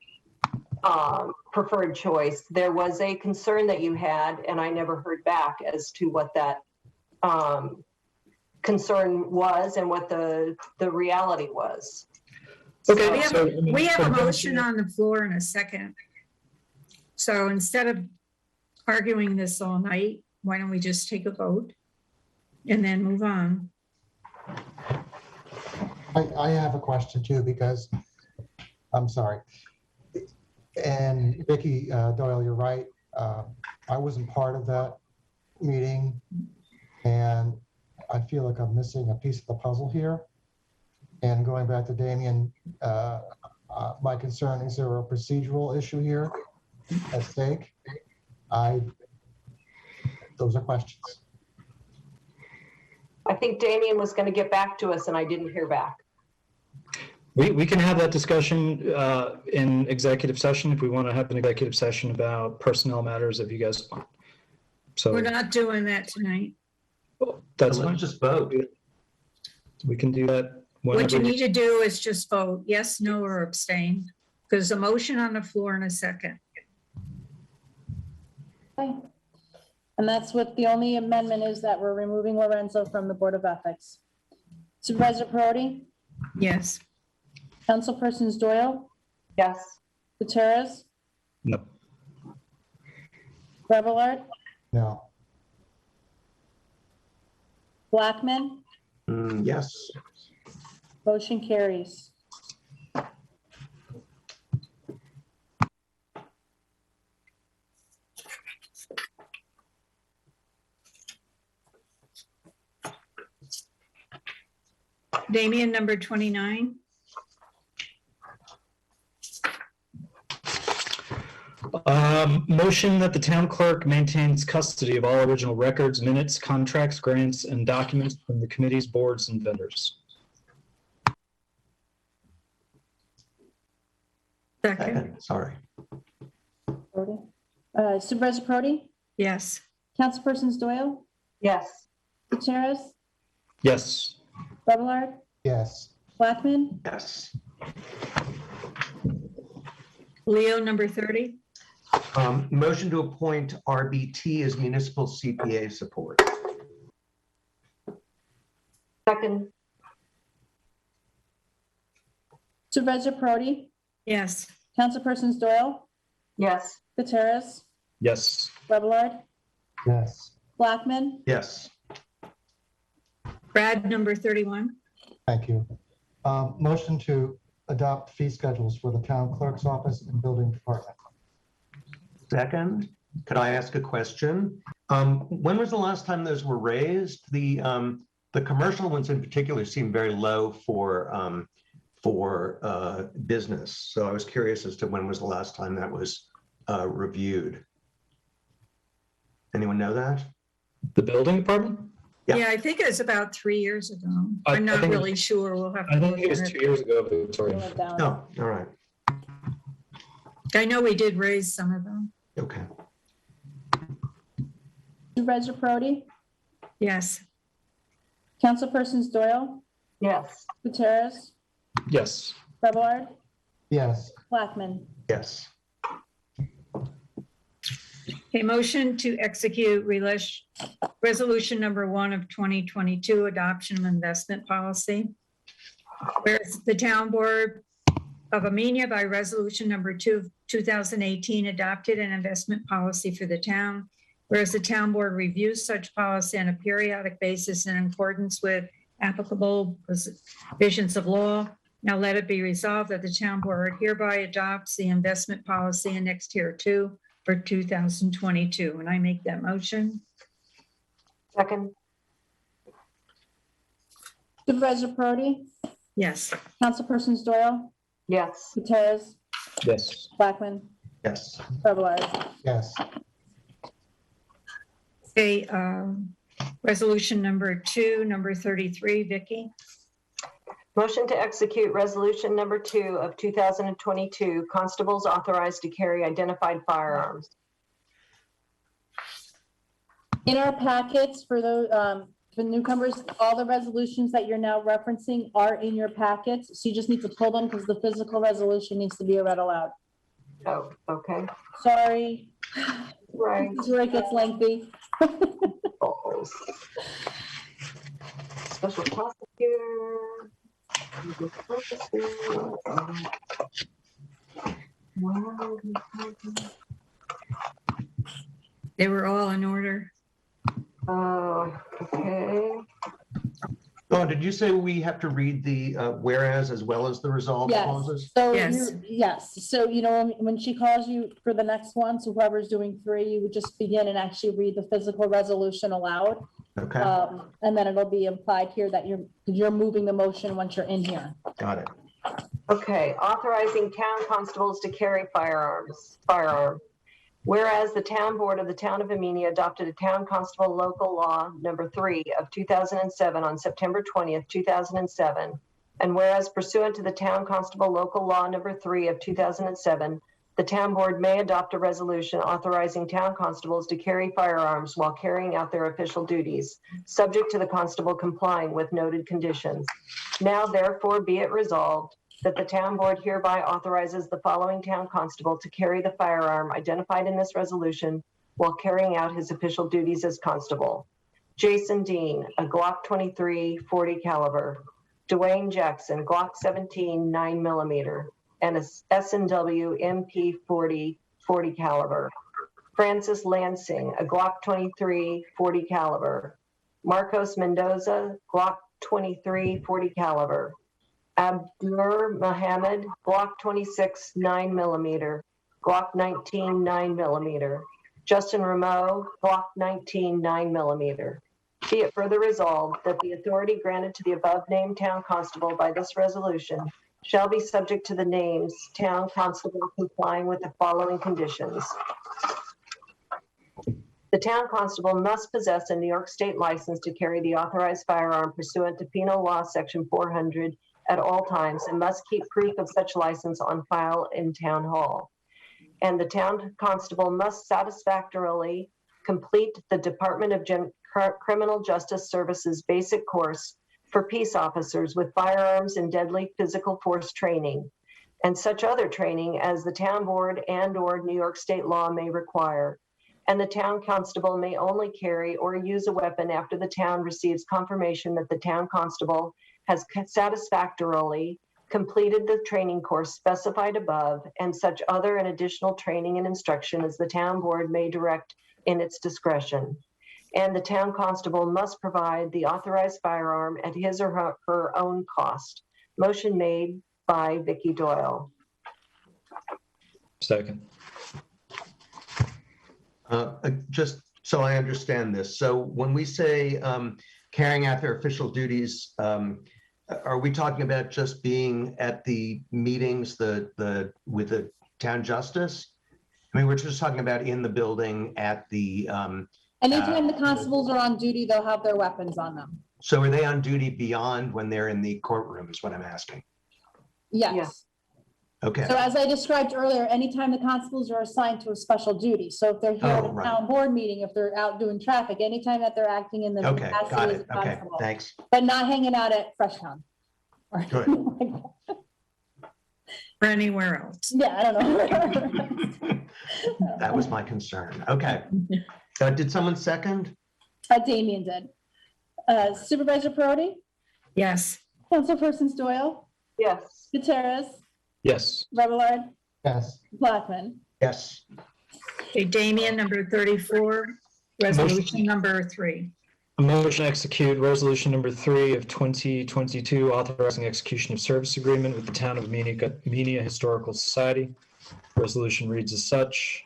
preferred choice. There was a concern that you had, and I never heard back as to what that concern was and what the reality was. okay, we have, so, I mean, we have a so- motion on the floor and a second. So instead of arguing this all night, why don't we just take a vote and then move on? I have a question too, because, I'm sorry. And Vicki Doyle, you're right. I wasn't part of that meeting, and I feel like I'm missing a piece of the puzzle here. And going back to Damien, my concern, is there a procedural issue here at stake? Those are questions. I think Damien was going to get back to us and I didn't hear back. We can have that discussion in executive session if we want to have an executive session about personnel matters, if you guys want. So We're not doing that tonight. that's Let's fine. just vote. We can do that What you whenever. need to do is just vote yes, no, or abstain. There's a motion on the floor in a second. Okay. And that's what the only amendment is, that we're removing Lorenzo from the Board of Ethics. Supervisor Parity, Yes. Councilpersons Doyle, Yes. Gutierrez, No. Remillard, No. Blackman, Yes. motion carries. Damien, number 29. Motion that the town clerk maintains custody of all original records, minutes, contracts, grants, and documents from the committees, boards, and vendors. Second. Second, sorry. Parity. Supervisor Parity, Yes. Councilpersons Doyle, Yes. Gutierrez, Yes. Remillard, Yes. Blackman, Yes. Leo, number 30. Motion to appoint RBT as municipal CPA support. Second. Supervisor Parity, Yes. Councilpersons Doyle, Yes. Gutierrez, Yes. Remillard, Yes. Blackman, Yes. Brad, number 31. Thank you. Motion to adopt fee schedules for the town clerk's office and building department. Second, could I ask a question? When was the last time those were raised? The commercial ones in particular seem very low for business. So I was curious as to when was the last time that was reviewed. Anyone know that? The building department? Yeah. Yeah, I think it was about 3 years ago. I I'm not think it was- really sure. We'll have to I look think it was at 2 it. years ago, Victoria. went down. No, all right, I know we did raise some of them. okay. Supervisor Parity, Yes. Councilpersons Doyle, Yes. Gutierrez, Yes. Remillard, Yes. Blackman, Yes. Okay, motion to execute resolution number 1 of 2022, adoption of investment policy. Whereas the town board of Amenia by resolution number 2 of 2018 adopted an investment policy for the town. Whereas the town board reviews such policy on a periodic basis in accordance with applicable provisions of law. Now let it be resolved that the town board hereby adopts the investment policy annexed here too for 2022. And I make that motion. Second. Supervisor Parity, Yes. Councilpersons Doyle, Yes. Gutierrez, Yes. Blackman, Yes. Remillard, Yes. Okay, resolution number 2, number 33, Vicky. Motion to execute resolution number 2 of 2022, constables authorized to carry identified firearms. In our packets for the newcomers, all the resolutions that you're now referencing are in your packets. So you just need to pull them because the physical resolution needs to be read aloud. Oh, okay. Sorry, Right. this is where it gets lengthy. Special prosecutor. They were all in order. Okay. Dawn, did you say we have to read the whereas as well as the resolve Yes, clauses? so Yes. yes, so when she calls you for the next one, so whoever's doing 3, you would just begin and actually read the physical resolution aloud. Okay, And then it'll be implied here that you're moving the motion once you're in here. got it. Okay, authorizing town constables to carry firearm. Whereas the town board of the town of Amenia adopted a town constable local law number 3 of 2007 on September 20th, 2007. And whereas pursuant to the town constable local law number 3 of 2007, the town board may adopt a resolution authorizing town constables to carry firearms while carrying out their official duties, subject to the constable complying with noted conditions. Now therefore be it resolved that the town board hereby authorizes the following town constable to carry the firearm identified in this resolution while carrying out his official duties as constable. Jason Dean, a Glock 23 40 caliber. Dwayne Jackson, Glock 17 9mm, and a S&W MP 40 40 caliber. Francis Lansing, a Glock 23 40 caliber. Marcos Mendoza, Glock 23 40 caliber. Abdur Mohammed, Glock 26 9mm, Glock 19 9mm. Justin Rameau, Glock 19 9mm. Be it further resolved that the authority granted to the above named town constable by this resolution shall be subject to the names town constable complying with the following conditions. The town constable must possess a New York State license to carry the authorized firearm pursuant to Penal Law Section 400 at all times and must keep proof of such license on file in town hall. And the town constable must satisfactorily complete the Department of Criminal Justice Services basic course for peace officers with firearms and deadly physical force training, and such other training as the town board and/or New York state law may require. And the town constable may only carry or use a weapon after the town receives confirmation that the town constable has satisfactorily completed the training course specified above, and such other and additional training and instruction as the town board may direct in its discretion. And the town constable must provide the authorized firearm at his or her own cost. Motion made by Vicky Doyle. Second. Just so I understand this, so when we say carrying out their official duties, are we talking about just being at the meetings with the town justice? I mean, we're just talking about in the building at the. Anytime the constables are on duty, they'll have their weapons on them. So are they on duty beyond when they're in the courtroom is what I'm asking. Yes. Yeah. Okay. So as I described earlier, anytime the constables are assigned to a special duty, so if they're here at a right. town board meeting, if they're out doing traffic, anytime that they're acting in the Okay, got capacity as it. a Okay, constable, thanks. but not hanging out at FreshCon. Good. Or anywhere else. Yeah, I don't know. That was my concern. Okay. Did someone second? Damien did. Supervisor Parity, Yes. Councilpersons Doyle, Yes. Gutierrez, Yes. Remillard, Yes, Blackman. Yes. Okay, Damien, number 34, resolution number 3. A motion to execute resolution number 3 of 2022, authorizing execution of service agreement with the town of Amenia Historical Society. Resolution reads as such.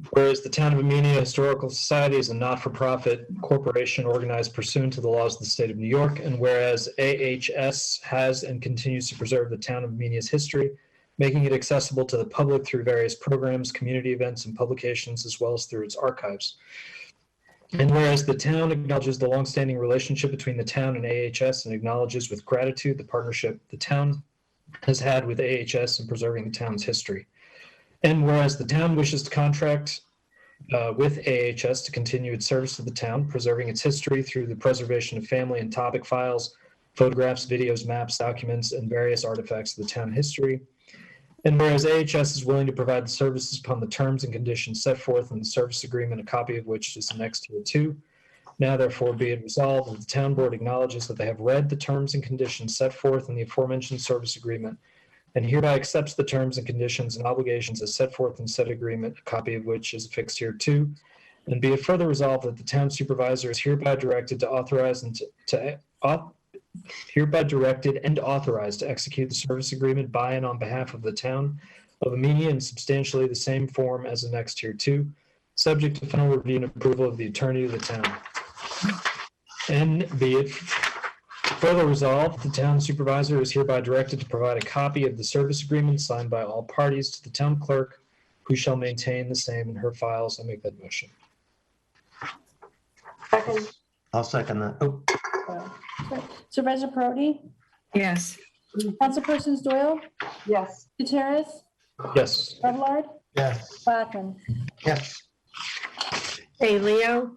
Whereas the town of Amenia Historical Society is a not-for-profit corporation organized pursuant to the laws of the state of New York, and whereas AHS has and continues to preserve the town of Amenia's history, making it accessible to the public through various programs, community events, and publications, as well as through its archives. And whereas the town acknowledges the longstanding relationship between the town and AHS and acknowledges with gratitude the partnership the town has had with AHS in preserving the town's history. And whereas the town wishes to contract with AHS to continue its service to the town, preserving its history through the preservation of family and topic files, photographs, videos, maps, documents, and various artifacts of the town history. And whereas AHS is willing to provide the services upon the terms and conditions set forth in the service agreement, a copy of which is annexed here too. Now therefore be it resolved that the town board acknowledges that they have read the terms and conditions set forth in the aforementioned service agreement, and hereby accepts the terms and conditions and obligations as set forth in said agreement, a copy of which is affixed here too. And be it further resolved that the town supervisor is hereby directed to authorize and hereby directed and authorized to execute the service agreement by and on behalf of the town of Amenia in substantially the same form as annexed here too, subject to final review and approval of the attorney of the town. And be it further resolved, the town supervisor is hereby directed to provide a copy of the service agreement signed by all parties to the town clerk, who shall maintain the same in her files. I make that motion. Second. I'll second that. Oh, Supervisor Parity, Yes. Councilpersons Doyle, Yes. Gutierrez, Yes. Fablelard, Yes. Blackman. yes. Hey, Leo,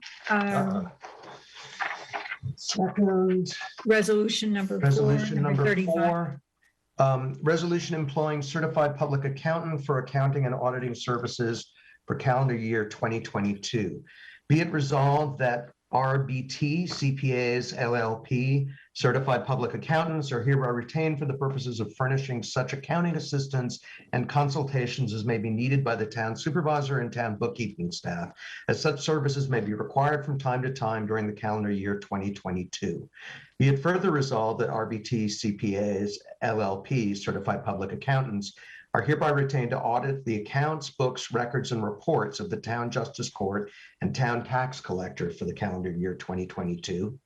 Second. resolution number 4, Resolution number 35. 4. Resolution employing certified public accountant for accounting and auditing services for calendar year 2022. Be it resolved that RBT CPAs LLP certified public accountants are hereby retained for the purposes of furnishing such accounting assistance and consultations as may be needed by the town supervisor and town bookkeeping staff, as such services may be required from time to time during the calendar year 2022. Be it further resolved that RBT CPAs LLP certified public accountants are hereby retained to audit the accounts, books, records, and reports of the town justice court and town tax collector for the calendar year 2022.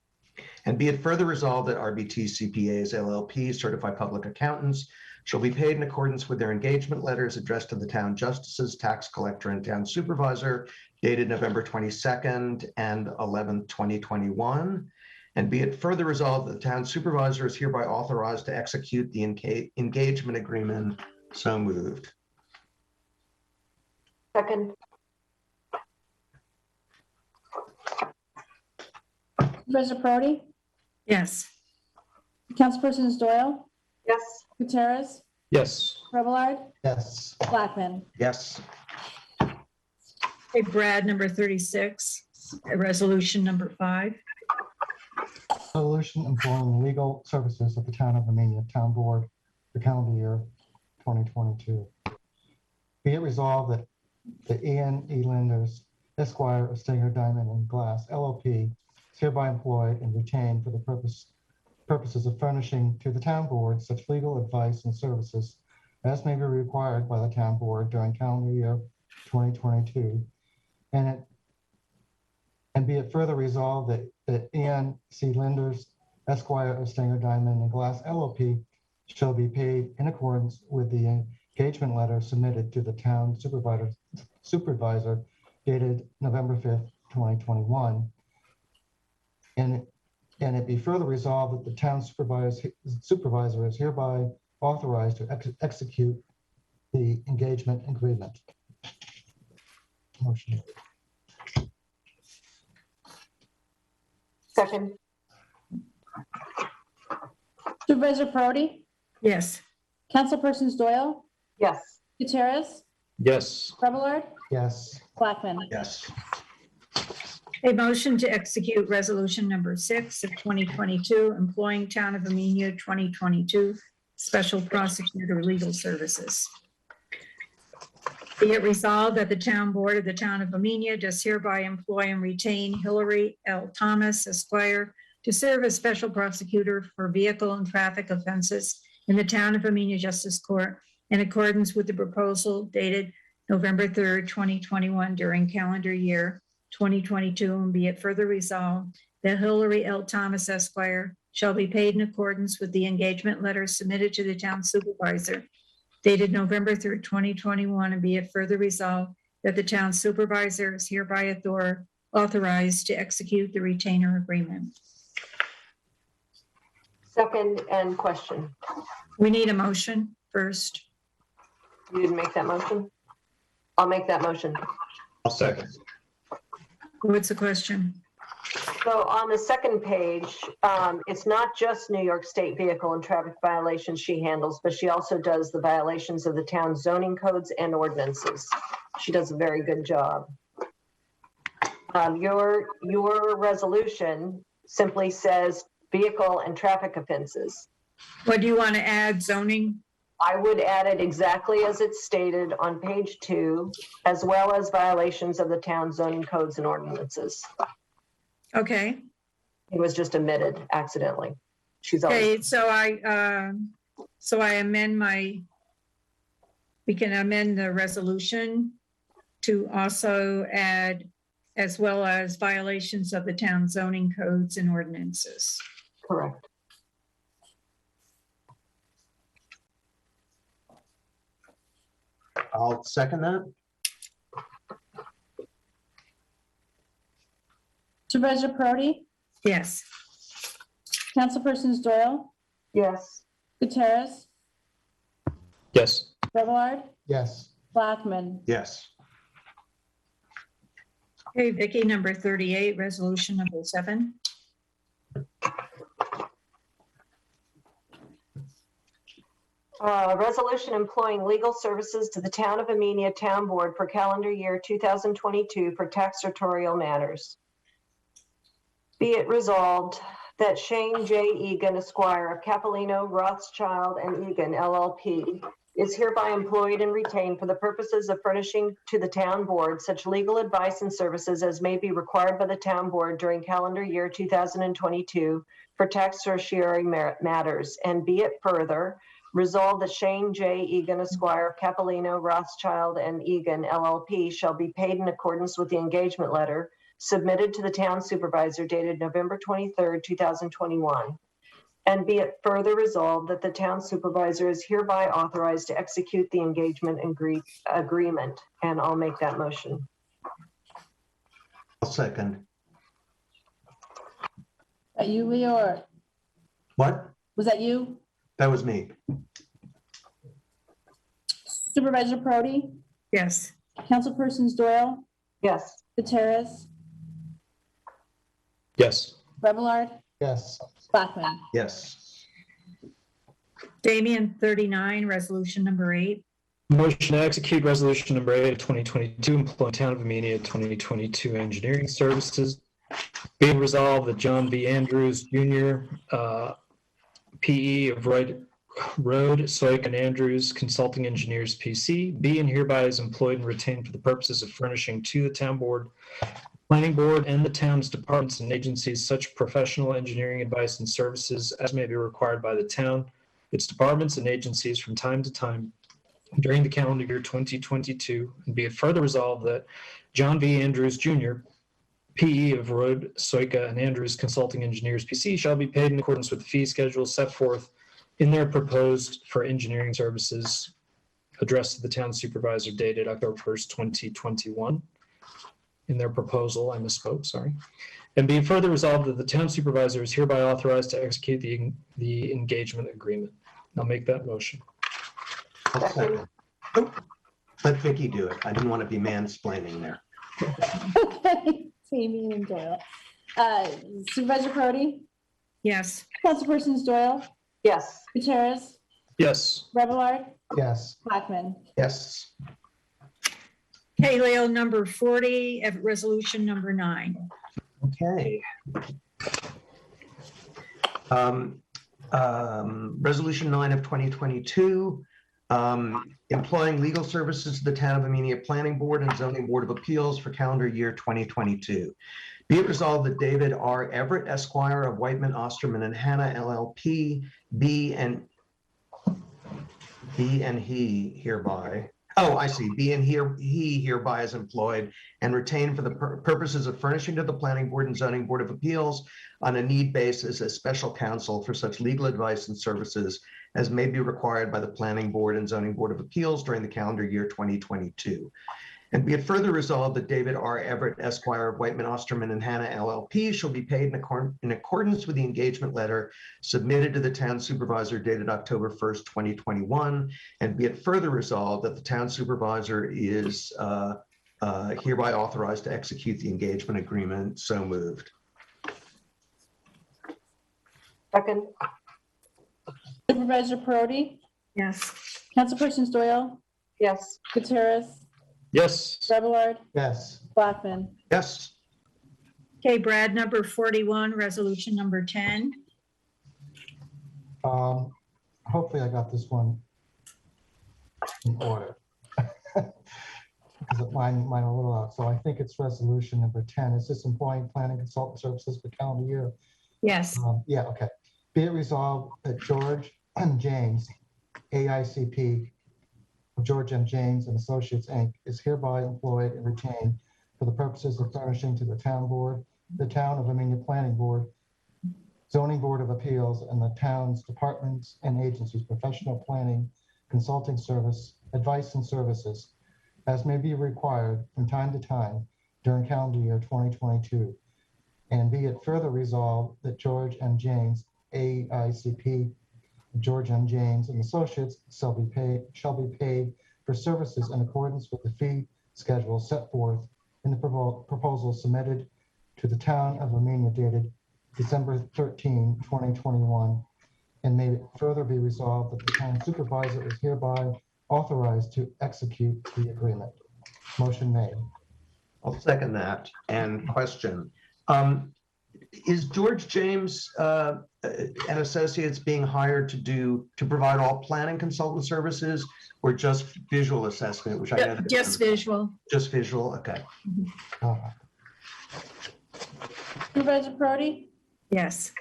And be it further resolved that RBT CPAs LLP certified public accountants shall be paid in accordance with their engagement letters addressed to the town justices, tax collector, and town supervisor dated November 22nd and 11th, 2021. And be it further resolved that the town supervisor is hereby authorized to execute the engagement agreement. So moved. Second. Supervisor Parity, Yes. Councilpersons Doyle, Yes. Gutierrez, Yes. Fablelard, Yes. Blackman. Yes. Hey, Brad, number 36, resolution number 5. Resolution employing legal services of the town of Amenia Town Board for calendar year 2022. Be it resolved that the Ianc Lingers, Esquire of Stenger, Diamond and Glass LLP is hereby employed and retained for the purposes of furnishing to the town board such legal advice and services as may be required by the town board during calendar year 2022. And be it further resolved that Ianc Lingers, Esquire of Stenger, Diamond and Glass LLP shall be paid in accordance with the engagement letter submitted to the town supervisor dated November 5th, 2021. And it be further resolved that the town supervisor is hereby authorized to execute the engagement agreement. Motion. Second. Supervisor Parity, Yes. Councilpersons Doyle, Yes. Gutierrez, Yes. Fablelard, Yes. Blackman. Yes. A motion to execute resolution number 6 of 2022, employing Town of Amenia 2022 Special Prosecutor Legal Services. Be it resolved that the town board of the Town of Amenia does hereby employ and retain Hillary L. Thomas, Esquire, to serve as special prosecutor for vehicle and traffic offenses in the Town of Amenia Justice Court in accordance with the proposal dated November 3rd, 2021 during calendar year 2022, and be it further resolved that Hillary L. Thomas, Esquire, shall be paid in accordance with the engagement letter submitted to the town supervisor dated November 3rd, 2021, and be it further resolved that the town supervisor is hereby authorized to execute the retainer agreement. Second and question. We need a motion first. You didn't make that motion? I'll make that motion. I'll second. What's the question? So on the second page, it's not just New York State vehicle and traffic violations she handles, but she also does the violations of the town's zoning codes and ordinances. She does a very good job. Your resolution simply says vehicle and traffic offenses. What do you want to add, zoning? I would add it exactly as it's stated on page 2, as well as violations of the town zoning codes and ordinances. Okay, It was just omitted accidentally. She's always, okay, so I amend we can amend the resolution to also add as well as violations of the town zoning codes and ordinances. correct. I'll second that. Supervisor Parity, Yes, Councilpersons Doyle, Yes, Gutierrez, Yes. Remillard, Yes, Blackman. Yes. okay, Vicky, number 38, resolution number 7. resolution employing legal services to the Town of Amenia Town Board for calendar year 2022 for taxatorial matters. Be it resolved that Shane J. Egan, Esquire of Capilino, Rothschild, and Egan, LLP, is hereby employed and retained for the purposes of furnishing to the town board such legal advice and services as may be required by the town board during calendar year 2022 for taxatorial matters. And be it further resolved that Shane J. Egan, Esquire of Capilino, Rothschild, and Egan, LLP, shall be paid in accordance with the engagement letter submitted to the town supervisor dated November 23rd, 2021. And be it further resolved that the town supervisor is hereby authorized to execute the engagement agreement. And I'll make that motion. I'll second. Are you, Leo, or What? was that you? That was me. Supervisor Parity, Yes, Councilpersons Doyle, Yes, Gutierrez, Yes. Remillard, yes, Blackman. Yes. Damian, 39, resolution number 8. Motion to execute resolution number 8 of 2022, employing Town of Amenia 2022 engineering services. Being resolved that John V. Andrews Jr., PE of Road, Soik and Andrews Consulting Engineers, PC, be and hereby is employed and retained for the purposes of furnishing to the town board, planning board, and the town's departments and agencies such professional engineering advice and services as may be required by the town, its departments and agencies from time to time during the calendar year 2022, and be it further resolved that John V. Andrews Jr., PE of Road, Soika, and Andrews Consulting Engineers, PC, shall be paid in accordance with the fee schedule set forth in their proposed for engineering services addressed to the town supervisor dated October 1st, 2021. In their proposal, I misspoke, sorry. And be further resolved that the town supervisor is hereby authorized to execute the engagement agreement. I'll make that motion. I'll second. Oh, let Vicky do it. I didn't want to be mansplaining there. Okay, Damian and Doyle. Supervisor Parity, Yes, Councilpersons Doyle, yes, Gutierrez, Yes. Remillard, yes, Blackman. Yes. okay, Leo, number 40, resolution number 9. Okay. Resolution 9 of 2022, employing legal services to the Town of Amenia Planning Board and Zoning Board of Appeals for calendar year 2022. Be it resolved that David R. Everett, Esquire of Whiteman, Osterman, and Hannah, LLP, be and he hereby, he hereby is employed and retained for the purposes of furnishing to the Planning Board and Zoning Board of Appeals on a need basis as special counsel for such legal advice and services as may be required by the Planning Board and Zoning Board of Appeals during the calendar year 2022. And be it further resolved that David R. Everett, Esquire of Whiteman, Osterman, and Hannah, LLP, shall be paid in accordance with the engagement letter submitted to the town supervisor dated October 1st, 2021. And be it further resolved that the town supervisor is hereby authorized to execute the engagement agreement. So moved. second, Supervisor Parity, Yes, Councilpersons Doyle, yes, Gutierrez, Yes. Remillard, yes, Blackman. Yes. okay, Brad, number 41, resolution number 10. hopefully I got this one in order. Because mine are a little out. So I think it's resolution number 10. Is this employing planning consultant services for calendar year? Yes. Yeah, okay. Be it resolved that George M. James, AICP, George M. James and Associates, Inc., is hereby employed and retained for the purposes of furnishing to the town board, the town of Amenia Planning Board, Zoning Board of Appeals, and the town's departments and agencies, professional planning, consulting service, advice and services, as may be required from time to time during calendar year 2022. And be it further resolved that George M. James, AICP, George M. James and Associates shall be paid for services in accordance with the fee schedule set forth in the proposal submitted to the town of Amenia dated December 13, 2021. And may it further be resolved that the town supervisor is hereby authorized to execute the agreement. Motion made. I'll second that. And question. Is George James and Associates being hired to provide all planning consultant services or just visual assessment, which I know Just visual. just visual? Okay. Supervisor Parity, Yes.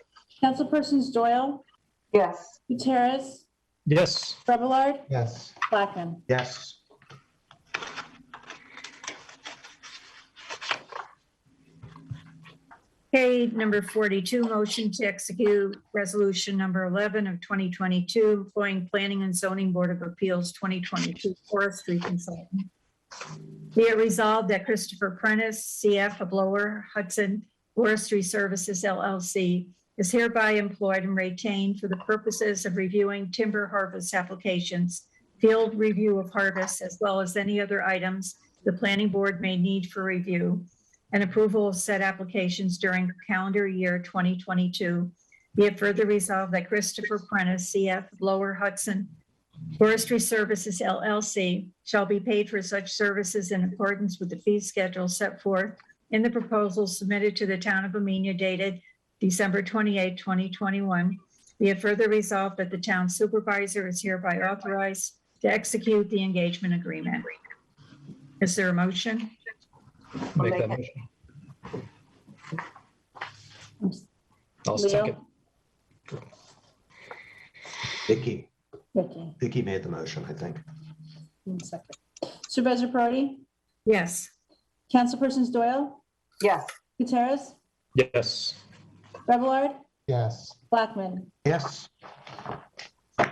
Councilpersons Doyle, Yes. Gutierrez, Yes. Fablelard, Yes. Blackman. Yes. Okay, number 42, motion to execute resolution number 11 of 2022, employing Planning and Zoning Board of Appeals 2022 forestry consultant. Be it resolved that Christopher Prentice, CF of Lower Hudson Forestry Services LLC, is hereby employed and retained for the purposes of reviewing timber harvest applications, field review of harvest, as well as any other items the planning board may need for review, and approval of said applications during calendar year 2022. Be it further resolved that Christopher Prentice, CF, Lower Hudson Forestry Services LLC, shall be paid for such services in accordance with the fee schedule set forth in the proposal submitted to the town of Amenia dated December 28, 2021. Be it further resolved that the town supervisor is hereby authorized to execute the engagement agreement. Is there a motion? Make make that it. motion. I'll Leo? second. Vicky. Vicky, Vicky made the motion, I think. one second. Supervisor Parity, Yes. Councilpersons Doyle, Yes. Gutierrez, Yes. Fablelard, Yes. Blackman. Yes.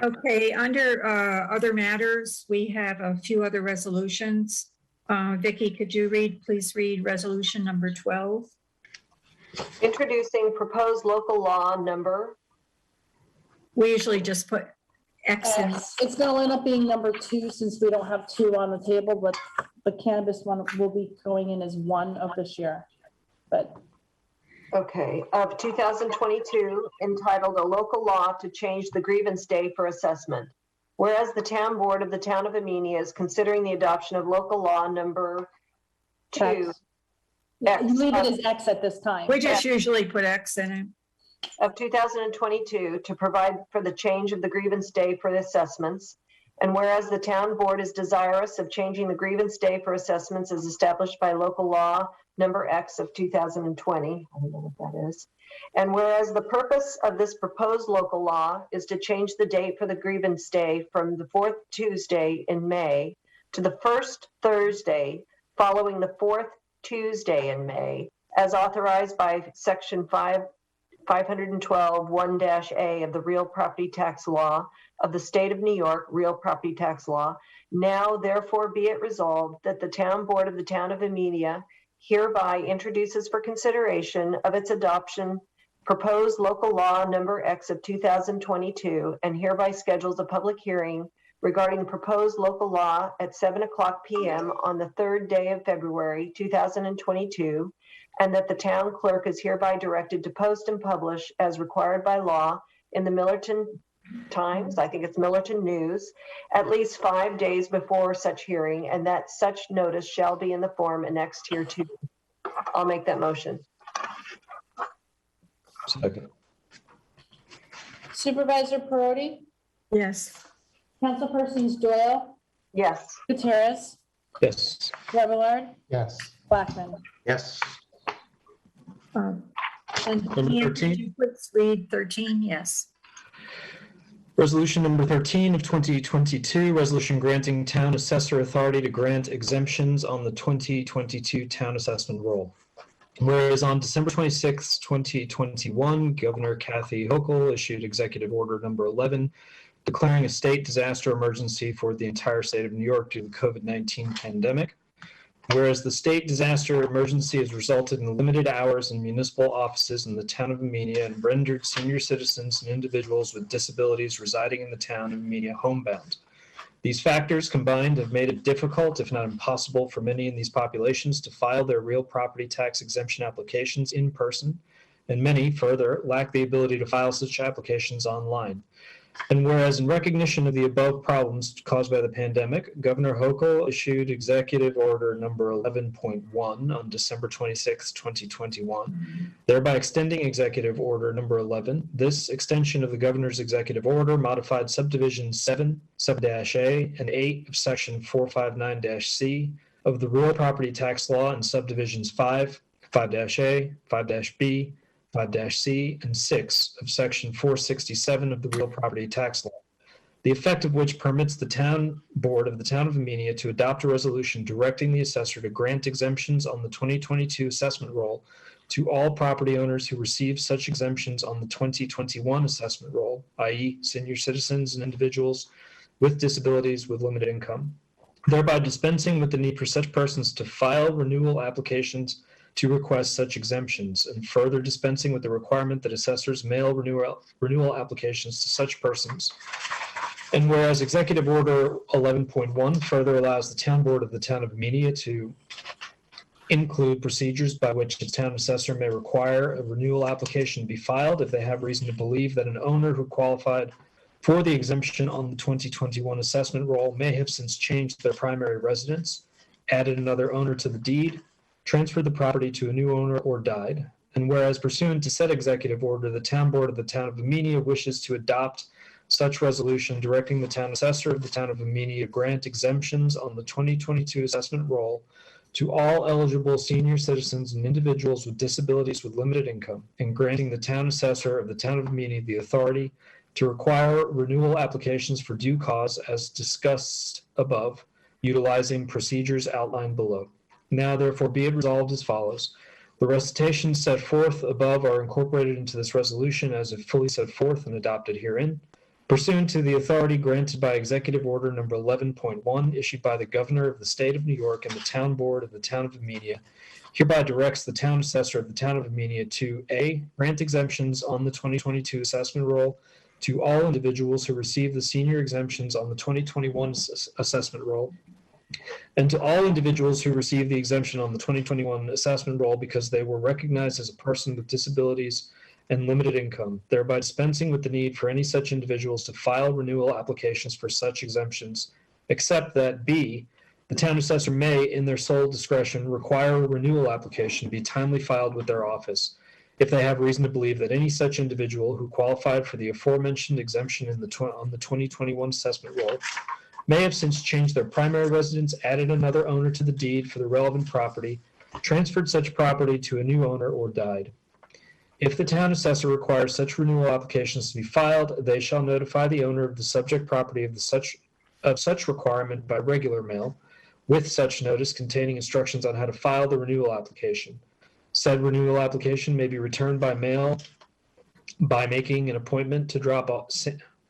Okay, under other matters, we have a few other resolutions. Vicky, could you please read resolution number 12? Introducing proposed local law number. We usually just put X in. It's going to end up being number 2 since we don't have 2 on the table, but the cannabis one will be going in as 1 of this year. But Okay, of 2022, entitled A Local Law to Change the Grievance Day for Assessment. Whereas the town board of the town of Amenia is considering the adoption of local law number 2. X. You leave it as X at this time. We just usually put X in it. Of 2022 to provide for the change of the grievance day for the assessments. And whereas the town board is desirous of changing the grievance day for assessments as established by local law number X of 2020, I don't know what that is. And whereas the purpose of this proposed local law is to change the date for the grievance day from the 4th Tuesday in May to the 1st Thursday following the 4th Tuesday in May, as authorized by section 512 1-A of the real property tax law of the state of New York, real property tax law. Now therefore be it resolved that the town board of the town of Amenia hereby introduces for consideration of its adoption proposed local law number X of 2022 and hereby schedules a public hearing regarding proposed local law at 7:00 p.m. on the 3rd day of February 2022, and that the town clerk is hereby directed to post and publish as required by law in the Millerton Times, I think it's Millerton News, at least 5 days before such hearing, and that such notice shall be in the form annexed here to. I'll make that motion. Second. Supervisor Parity, Yes. Councilpersons Doyle, Yes. Gutierrez, Yes. Remillard, yes, Blackman. Yes. And Number Ian, 13. could you please read 13? Yes. Resolution number 13 of 2022, resolution granting town assessor authority to grant exemptions on the 2022 town assessment roll. Whereas on December 26, 2021, Governor Kathy Hochul issued Executive Order number 11, declaring a state disaster emergency for the entire state of New York due to the COVID-19 pandemic. Whereas the state disaster emergency has resulted in limited hours in municipal offices in the town of Amenia and rendered senior citizens and individuals with disabilities residing in the town of Amenia homebound. These factors combined have made it difficult, if not impossible, for many in these populations to file their real property tax exemption applications in person, and many, further, lack the ability to file such applications online. And whereas in recognition of the above problems caused by the pandemic, Governor Hochul issued Executive Order number 11.1 on December 26, 2021, thereby extending Executive Order number 11. This extension of the Governor's Executive Order modified subdivisions 7, 7-A, and 8 of Section 459-C of the Real Property Tax Law and subdivisions 5, 5-A, 5-B, 5-C, and 6 of Section 467 of the Real Property Tax Law, the effect of which permits the town board of the town of Amenia to adopt a resolution directing the assessor to grant exemptions on the 2022 assessment roll to all property owners who receive such exemptions on the 2021 assessment roll, i.e. senior citizens and individuals with disabilities with limited income, thereby dispensing with the need for such persons to file renewal applications to request such exemptions, and further dispensing with the requirement that assessors mail renewal applications to such persons. And whereas Executive Order 11.1 further allows the town board of the town of Amenia to include procedures by which the town assessor may require a renewal application be filed if they have reason to believe that an owner who qualified for the exemption on the 2021 assessment roll may have since changed their primary residence, added another owner to the deed, transferred the property to a new owner, or died. And whereas pursuant to said executive order, the town board of the town of Amenia wishes to adopt such resolution directing the town assessor of the town of Amenia to grant exemptions on the 2022 assessment roll to all eligible senior citizens and individuals with disabilities with limited income, and granting the town assessor of the town of Amenia the authority to require renewal applications for due cause as discussed above, utilizing procedures outlined below. Now, therefore, be it resolved as follows. The recitations set forth above are incorporated into this resolution as if fully set forth and adopted herein. Pursuant to the authority granted by Executive Order number 11.1, issued by the Governor of the State of New York and the Town Board of the Town of Amenia, hereby directs the Town Assessor of the Town of Amenia to A, grant exemptions on the 2022 assessment roll to all individuals who receive the senior exemptions on the 2021 assessment roll, and to all individuals who receive the exemption on the 2021 assessment roll because they were recognized as a person with disabilities and limited income, thereby dispensing with the need for any such individuals to file renewal applications for such exemptions, except that B, the town assessor may, in their sole discretion, require a renewal application be timely filed with their office if they have reason to believe that any such individual who qualified for the aforementioned exemption on the 2021 assessment roll may have since changed their primary residence, added another owner to the deed for the relevant property, transferred such property to a new owner, or died. If the town assessor requires such renewal applications to be filed, they shall notify the owner of the subject property of such requirement by regular mail, with such notice containing instructions on how to file the renewal application. Said renewal application may be returned by mail by making an appointment to drop off,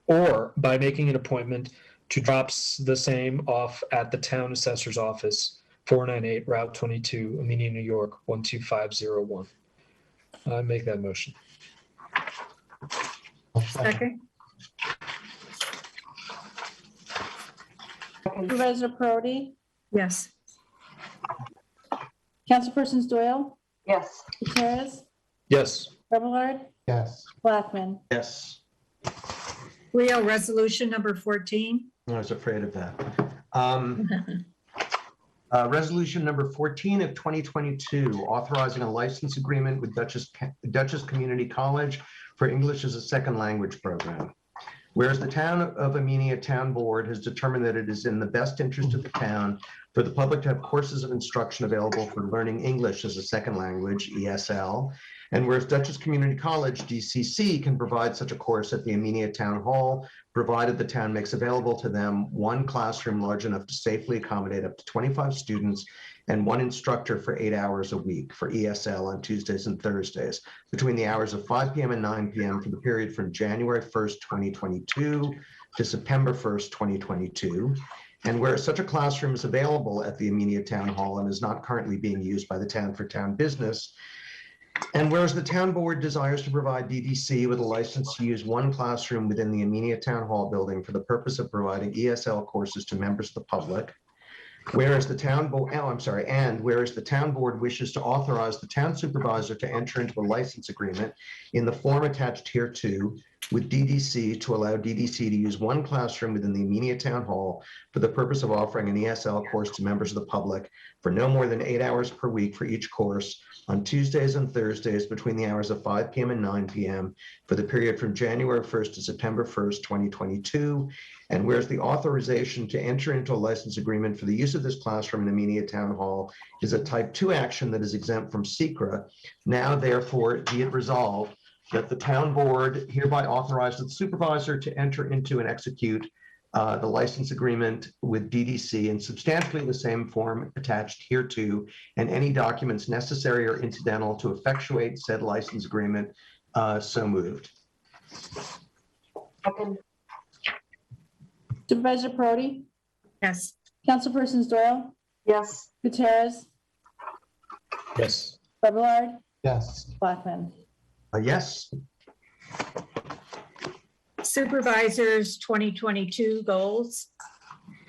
or by making an appointment to drop the same off at the town assessor's office, 498 Route 22, Amenia, New York, 12501. I make that motion. I'll second. Second. Supervisor Parity, Yes. Councilpersons Doyle, Yes. Gutierrez, Yes. Remillard, Yes, Blackman. Yes. Leo, resolution number 14. I was afraid of that. Resolution number 14 of 2022, authorizing a license agreement with Dutchess Community College for English as a Second Language program. Whereas the town of Amenia Town Board has determined that it is in the best interest of the town for the public to have courses of instruction available for learning English as a second language, ESL. And whereas Dutchess Community College, DCC, can provide such a course at the Amenia Town Hall, provided the town makes available to them one classroom large enough to safely accommodate up to 25 students and one instructor for 8 hours a week for ESL on Tuesdays and Thursdays between the hours of 5 p.m. and 9 p.m. for the period from January 1st, 2022 to September 1st, 2022. And where such a classroom is available at the Amenia Town Hall and is not currently being used by the town for town business, and whereas the town board desires to provide DDC with a license to use one classroom within the Amenia Town Hall building for the purpose of providing ESL courses to members of the public, whereas the town board, whereas the town board wishes to authorize the town supervisor to enter into a license agreement in the form attached hereto with DDC to allow DDC to use one classroom within the Amenia Town Hall for the purpose of offering an ESL course to members of the public for no more than 8 hours per week for each course on Tuesdays and Thursdays between the hours of 5 p.m. and 9 p.m. for the period from January 1st to September 1st, 2022. And whereas the authorization to enter into a license agreement for the use of this classroom in Amenia Town Hall is a type 2 action that is exempt from SECRA, now therefore be it resolved that the town board hereby authorizes the supervisor to enter into and execute the license agreement with DDC in substantially the same form attached hereto, and any documents necessary or incidental to effectuate said license agreement, so moved. Second. Supervisor Parity, Yes. Councilpersons Doyle, Yes. Gutierrez, Yes. Fablelard, yes, Blackman. Yes. Supervisors 2022 goals.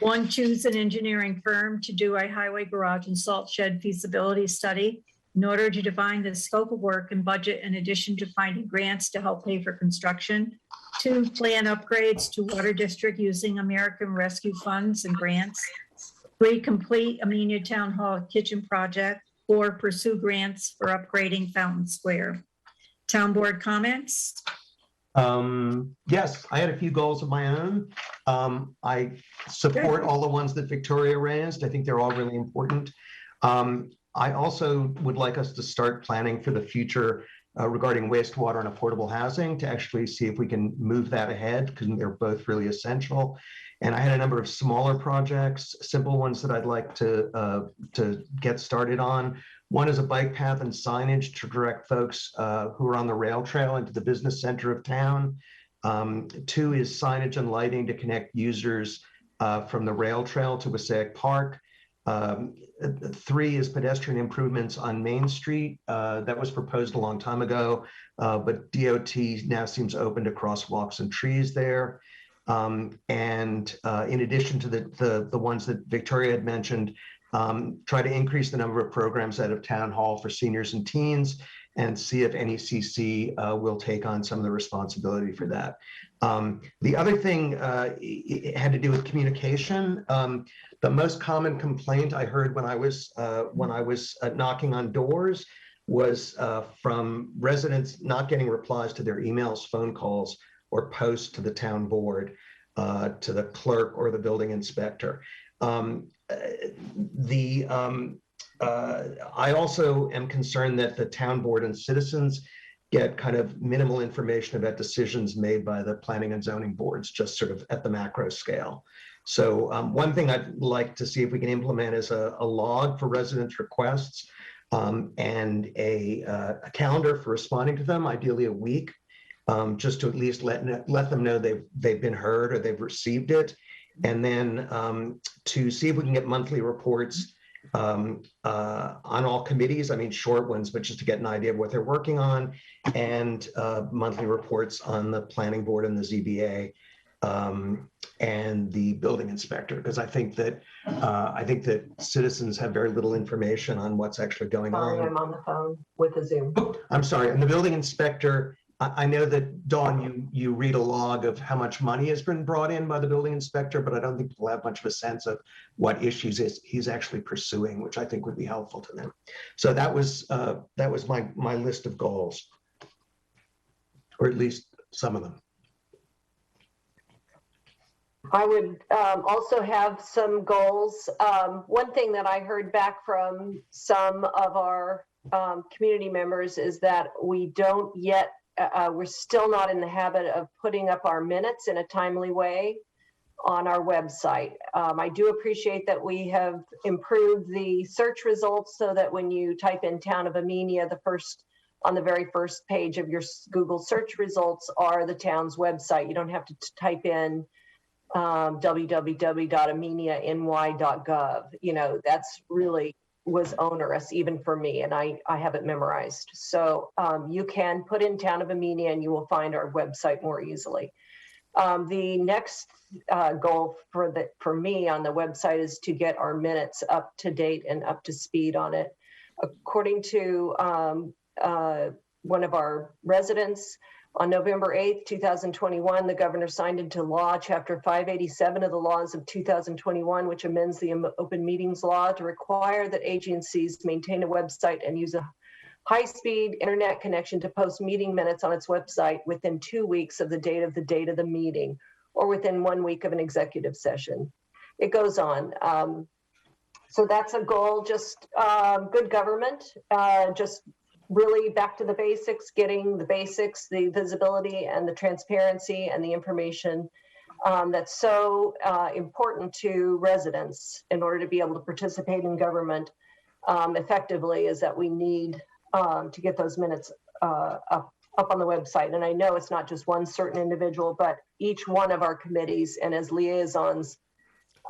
1, choose an engineering firm to do a highway garage and salt shed feasibility study in order to define the scope of work and budget in addition to finding grants to help pay for construction. 2, plan upgrades to water district using American Rescue funds and grants. 3, complete Amenia Town Hall kitchen project. 4, pursue grants for upgrading Fountain Square. Town board comments? Yes, I had a few goals of my own. I support all the ones that Victoria raised. I think they're all really important. I also would like us to start planning for the future regarding wastewater and affordable housing to actually see if we can move that ahead because they're both really essential. And I had a number of smaller projects, simple ones that I'd like to get started on. One is a bike path and signage to direct folks who are on the rail trail into the business center of town. 2 is signage and lighting to connect users from the rail trail to Passaic Park. 3 is pedestrian improvements on Main Street. That was proposed a long time ago, but DOT now seems open to crosswalks and trees there. And in addition to the ones that Victoria had mentioned, try to increase the number of programs out of Town Hall for seniors and teens and see if NECC will take on some of the responsibility for that. The other thing it had to do with communication. The most common complaint I heard when I was knocking on doors was from residents not getting replies to their emails, phone calls, or posts to the town board, to the clerk or the building inspector. I also am concerned that the town board and citizens get kind of minimal information about decisions made by the planning and zoning boards, just sort of at the macro scale. So one thing I'd like to see if we can implement is a log for residents' requests and a calendar for responding to them, ideally a week, just to at least let them know they've been heard or they've received it. And then to see if we can get monthly reports on all committees, I mean, short ones, but just to get an idea of what they're working on, and monthly reports on the planning board and the ZBA and the building inspector, because I think that citizens have very little information on what's actually going on. Sorry, I'm on the phone with a Zoom. Oh, I'm sorry, and the building inspector, I know that, Dawn, you read a log of how much money has been brought in by the building inspector, but I don't think people have much of a sense of what issues he's actually pursuing, which I think would be helpful to them. So that was my list of goals, or at least some of them. I would also have some goals. One thing that I heard back from some of our community members is that we don't yet, we're still not in the habit of putting up our minutes in a timely way on our website. I do appreciate that we have improved the search results so that when you type in Town of Amenia, on the very first page of your Google search results are the town's website. You don't have to type in www.ameniany.gov. That's really was onerous even for me, and I have it memorized. So you can put in Town of Amenia and you will find our website more easily. The next goal for me on the website is to get our minutes up to date and up to speed on it. According to one of our residents, on November 8th, 2021, the governor signed into law Chapter 587 of the laws of 2021, which amends the open meetings law to require that agencies maintain a website and use a high-speed internet connection to post meeting minutes on its website within 2 weeks of the date of the meeting, or within 1 week of an executive session. It goes on. So that's a goal, just good government, just really back to the basics, getting the basics, the visibility and the transparency and the information that's so important to residents in order to be able to participate in government effectively, is that we need to get those minutes up on the website. And I know it's not just one certain individual, but each one of our committees, and as liaisons,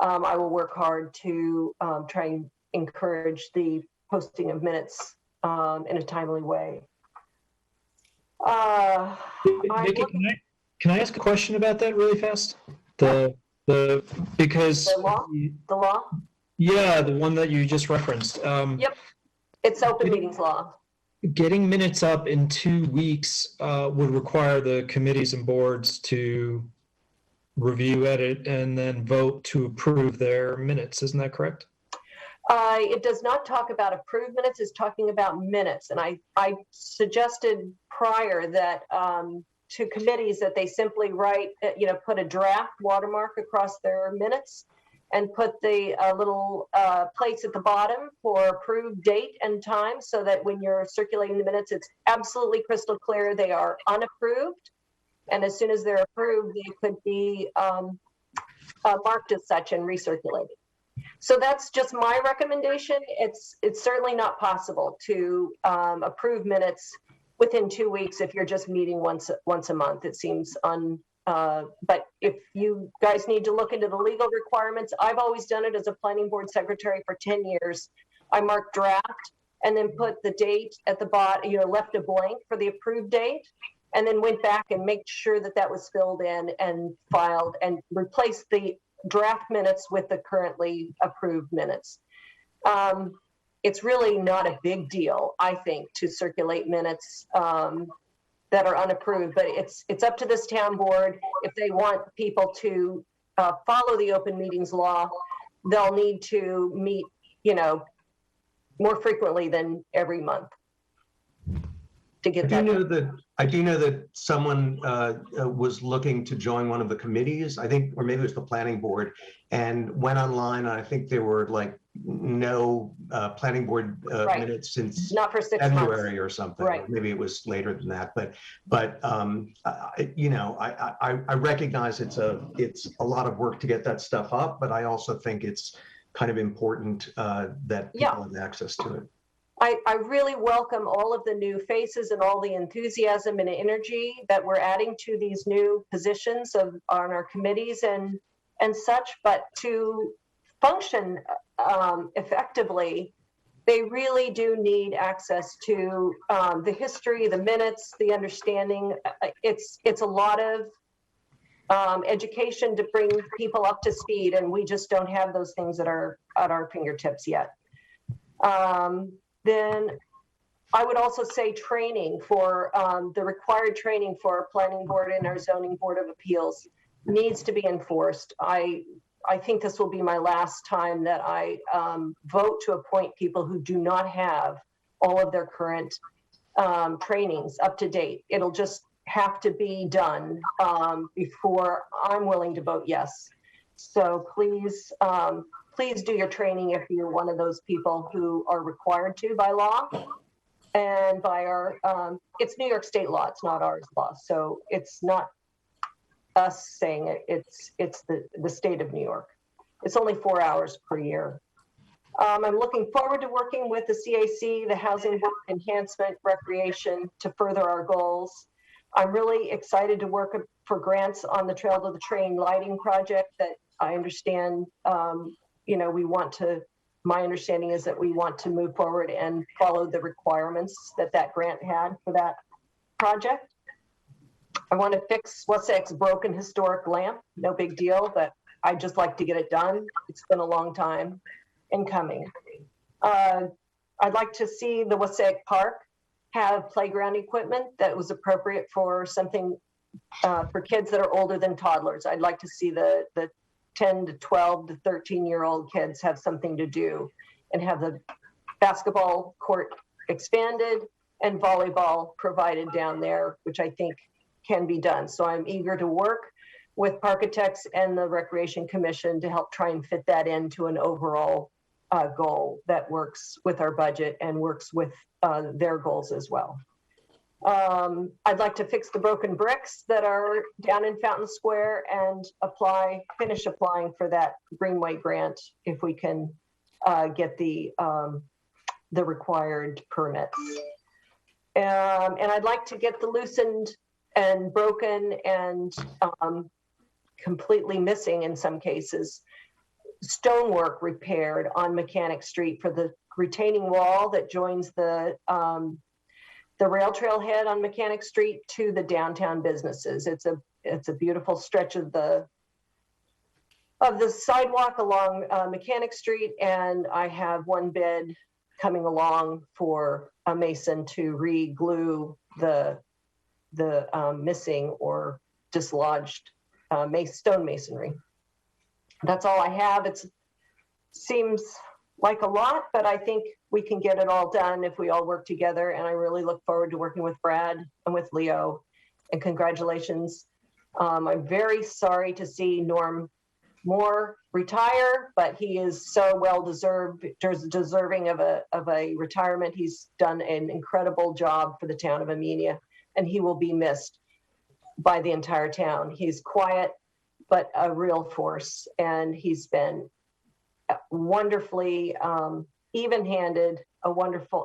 I will work hard to try and encourage the posting of minutes in a timely way. Nikki, can I ask a question about that really fast? Because the law? Yeah, the one that you just referenced. Yep, it's open meetings law. Getting minutes up in 2 weeks would require the committees and boards to review, edit, and then vote to approve their minutes. Isn't that correct? It does not talk about approved minutes, it's talking about minutes. And I suggested prior that to committees that they simply write, put a draft watermark across their minutes and put the little plates at the bottom for approved date and time, so that when you're circulating the minutes, it's absolutely crystal clear they are unapproved. And as soon as they're approved, they could be marked as such and recirculated. So that's just my recommendation. It's certainly not possible to approve minutes within 2 weeks if you're just meeting once a month. It seems but if you guys need to look into the legal requirements, I've always done it as a planning board secretary for 10 years. I marked draft and then put the date at the bottom, left a blank for the approved date, and then went back and made sure that that was filled in and filed and replaced the draft minutes with the currently approved minutes. It's really not a big deal, I think, to circulate minutes that are unapproved, but it's up to this town board. If they want people to follow the open meetings law, they'll need to meet, more frequently than every month to get that. I do know that someone was looking to join one of the committees, I think, or maybe it was the planning board, and went online. And I think there were like no planning board minutes since not for 6 February months. Or something. Right. Or maybe it was later than that. But I recognize it's a lot of work to get that stuff up, but I also think it's kind of important that people have access to it. I really welcome all of the new faces and all the enthusiasm and energy that we're adding to these new positions on our committees and such, but to function effectively, they really do need access to the history, the minutes, the understanding. It's a lot of education to bring people up to speed, and we just don't have those things that are at our fingertips yet. Then I would also say training for the required training for our planning board and our zoning board of appeals needs to be enforced. I think this will be my last time that I vote to appoint people who do not have all of their current trainings up to date. It'll just have to be done before I'm willing to vote yes. So please, please do your training if you're one of those people who are required to by law and by our, it's New York state law, it's not ours law. So it's not us saying it, it's the state of New York. It's only 4 hours per year. I'm looking forward to working with the CAC, the Housing Enhancement Recreation to further our goals. I'm really excited to work for grants on the Trail to the Train lighting project that I understand, you know, we want to, my understanding is that we want to move forward and follow the requirements that that grant had for that project. I want to fix Wassaick's broken historic lamp, no big deal, but I'd just like to get it done. It's been a long time in coming. I'd like to see the Wassaick Park have playground equipment that was appropriate for something for kids that are older than toddlers. I'd like to see the 10 to 12 to 13-year-old kids have something to do and have the basketball court expanded and volleyball provided down there, which I think can be done. So I'm eager to work with Parkitects and the Recreation Commission to help try and fit that into an overall goal that works with our budget and works with their goals as well. I'd like to fix the broken bricks that are down in Fountain Square and finish applying for that Greenway grant if we can get the required permits. And I'd like to get the loosened and broken and completely missing in some cases stonework repaired on Mechanic Street for the retaining wall that joins the rail trail head on Mechanic Street to the downtown businesses. It's a beautiful stretch of the sidewalk along Mechanic Street, and I have one bid coming along for a mason to re-glue the missing or dislodged stone masonry. That's all I have. It seems like a lot, but I think we can get it all done if we all work together. And I really look forward to working with Brad and with Leo. And congratulations. I'm very sorry to see Norm Moore retire, but he is so well deserving of a retirement. He's done an incredible job for the town of Amenia, and he will be missed by the entire town. He's quiet, but a real force, and he's been wonderfully even-handed,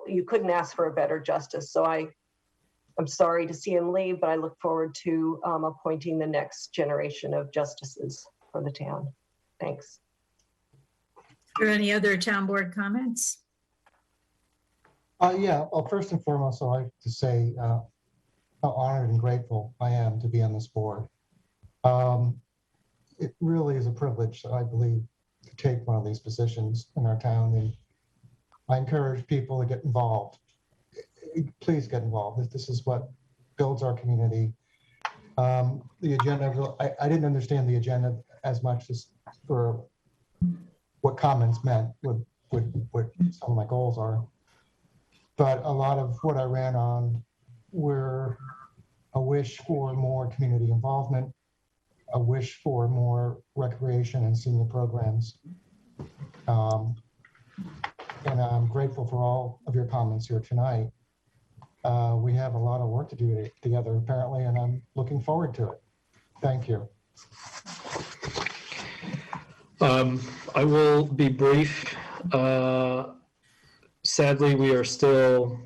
you couldn't ask for a better justice. So I'm sorry to see him leave, but I look forward to appointing the next generation of justices for the town. Thanks. Are there any other town board comments? Yeah, well, first and foremost, I'd like to say how honored and grateful I am to be on this board. It really is a privilege, I believe, to take one of these positions in our town, and I encourage people to get involved. Please get involved. This is what builds our community. The agenda, I didn't understand the agenda as much as for what comments meant, what some of my goals are. But a lot of what I ran on were a wish for more community involvement, a wish for more recreation and senior programs. And I'm grateful for all of your comments here tonight. We have a lot of work to do together, apparently, and I'm looking forward to it. Thank you. I will be brief. Sadly, we are still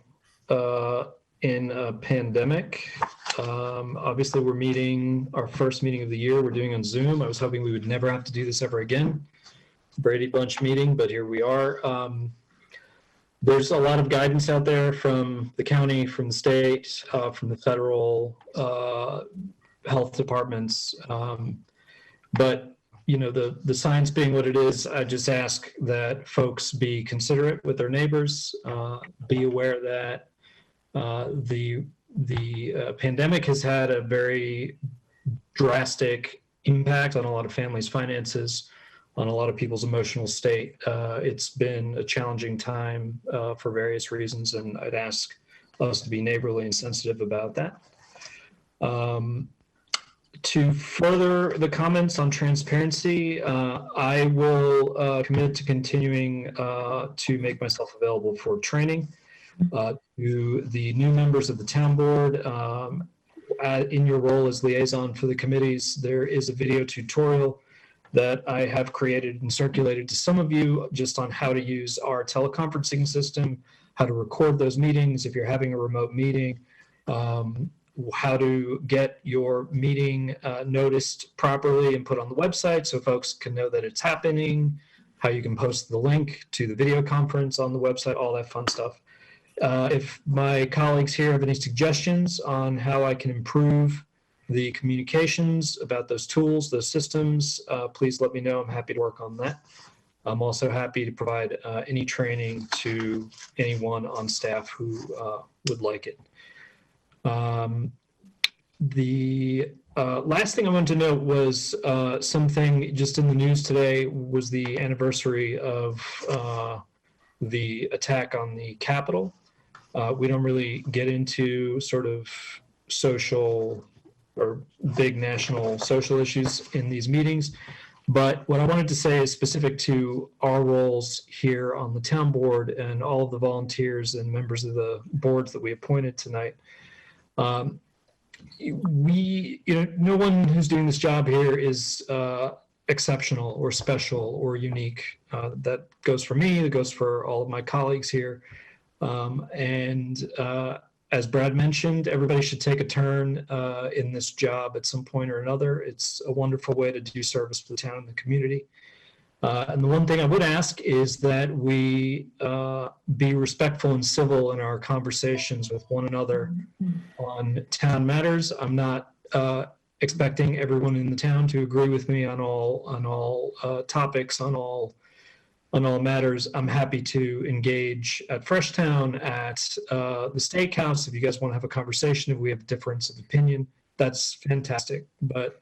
in a pandemic. Obviously, we're meeting our first meeting of the year. We're doing on Zoom. I was hoping we would never have to do this ever again. Brady Bunch meeting, but here we are. There's a lot of guidance out there from the county, from the state, from the federal health departments. But you know, the science being what it is, I just ask that folks be considerate with their neighbors, be aware that the pandemic has had a very drastic impact on a lot of families' finances, on a lot of people's emotional state. It's been a challenging time for various reasons, and I'd ask us to be neighborly and sensitive about that. To further the comments on transparency, I will commit to continuing to make myself available for training to the new members of the town board. In your role as liaison for the committees, there is a video tutorial that I have created and circulated to some of you just on how to use our teleconferencing system, how to record those meetings if you're having a remote meeting, how to get your meeting noticed properly and put on the website so folks can know that it's happening, how you can post the link to the video conference on the website, all that fun stuff. If my colleagues here have any suggestions on how I can improve the communications about those tools, those systems, please let me know. I'm happy to work on that. I'm also happy to provide any training to anyone on staff who would like it. The last thing I wanted to note was something just in the news today was the anniversary of the attack on the Capitol. We don't really get into sort of social or big national social issues in these meetings. But what I wanted to say is specific to our roles here on the town board and all of the volunteers and members of the boards that we appointed tonight. No one who's doing this job here is exceptional or special or unique. That goes for me, that goes for all of my colleagues here. As Brad mentioned, everybody should take a turn in this job at some point or another. It's a wonderful way to do service for the town and the community. And the one thing I would ask is that we be respectful and civil in our conversations with one another on town matters. I'm not expecting everyone in the town to agree with me on all topics, on all matters. I'm happy to engage at Freshtown, at the Steakhouse. If you guys want to have a conversation, if we have a difference of opinion, that's fantastic. But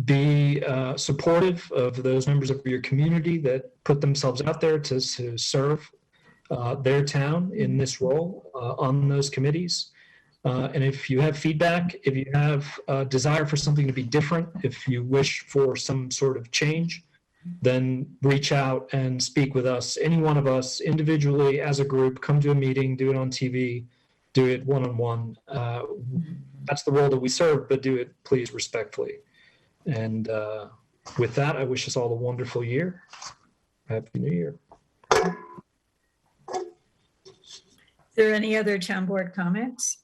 be supportive of those members of your community that put themselves out there to serve their town in this role on those committees. And if you have feedback, if you have a desire for something to be different, if you wish for some sort of change, then reach out and speak with us. Any one of us, individually, as a group, come to a meeting, do it on TV, do it one-on-one. That's the role that we serve, but do it, please, respectfully. And with that, I wish us all a wonderful year. Happy New Year. Is there any other town board comments?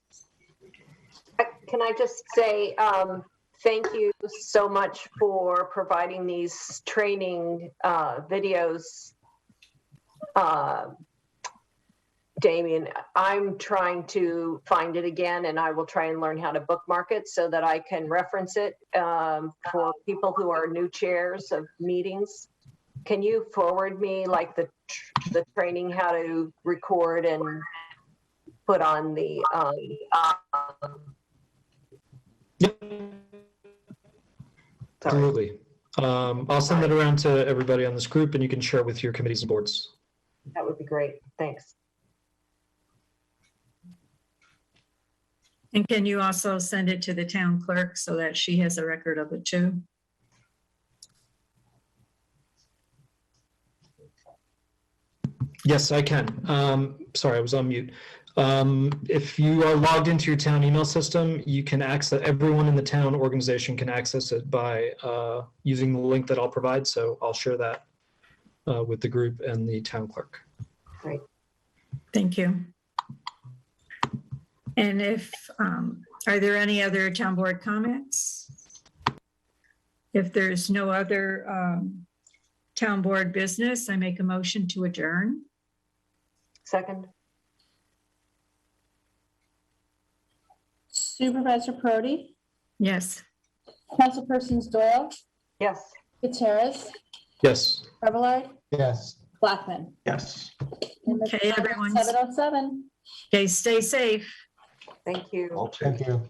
Can I just say thank you so much for providing these training videos, Damien. I'm trying to find it again, and I will try and learn how to bookmark it so that I can reference it for people who are new chairs of meetings. Can you forward me like the training, how to record and put on the Yep. Absolutely. I'll send that around to everybody on this group, and you can share it with your committees and boards. That would be great. Thanks. And can you also send it to the town clerk so that she has a record of it too? Yes, I can. Sorry, I was on mute. If you are logged into your town email system, you can access, everyone in the town organization can access it by using the link that I'll provide. So I'll share that with the group and the town clerk. Great. Thank you. And if, are there any other town board comments? If there's no other town board business, I make a motion to adjourn. Second. Supervisor Parity, Yes. Councilpersons Doyle, Yes. Gutierrez, Yes. Fablelard, Yes. Blackman. Yes. And the Okay, time is everyone. 7:07. Okay, stay safe. Thank you. All Thank you.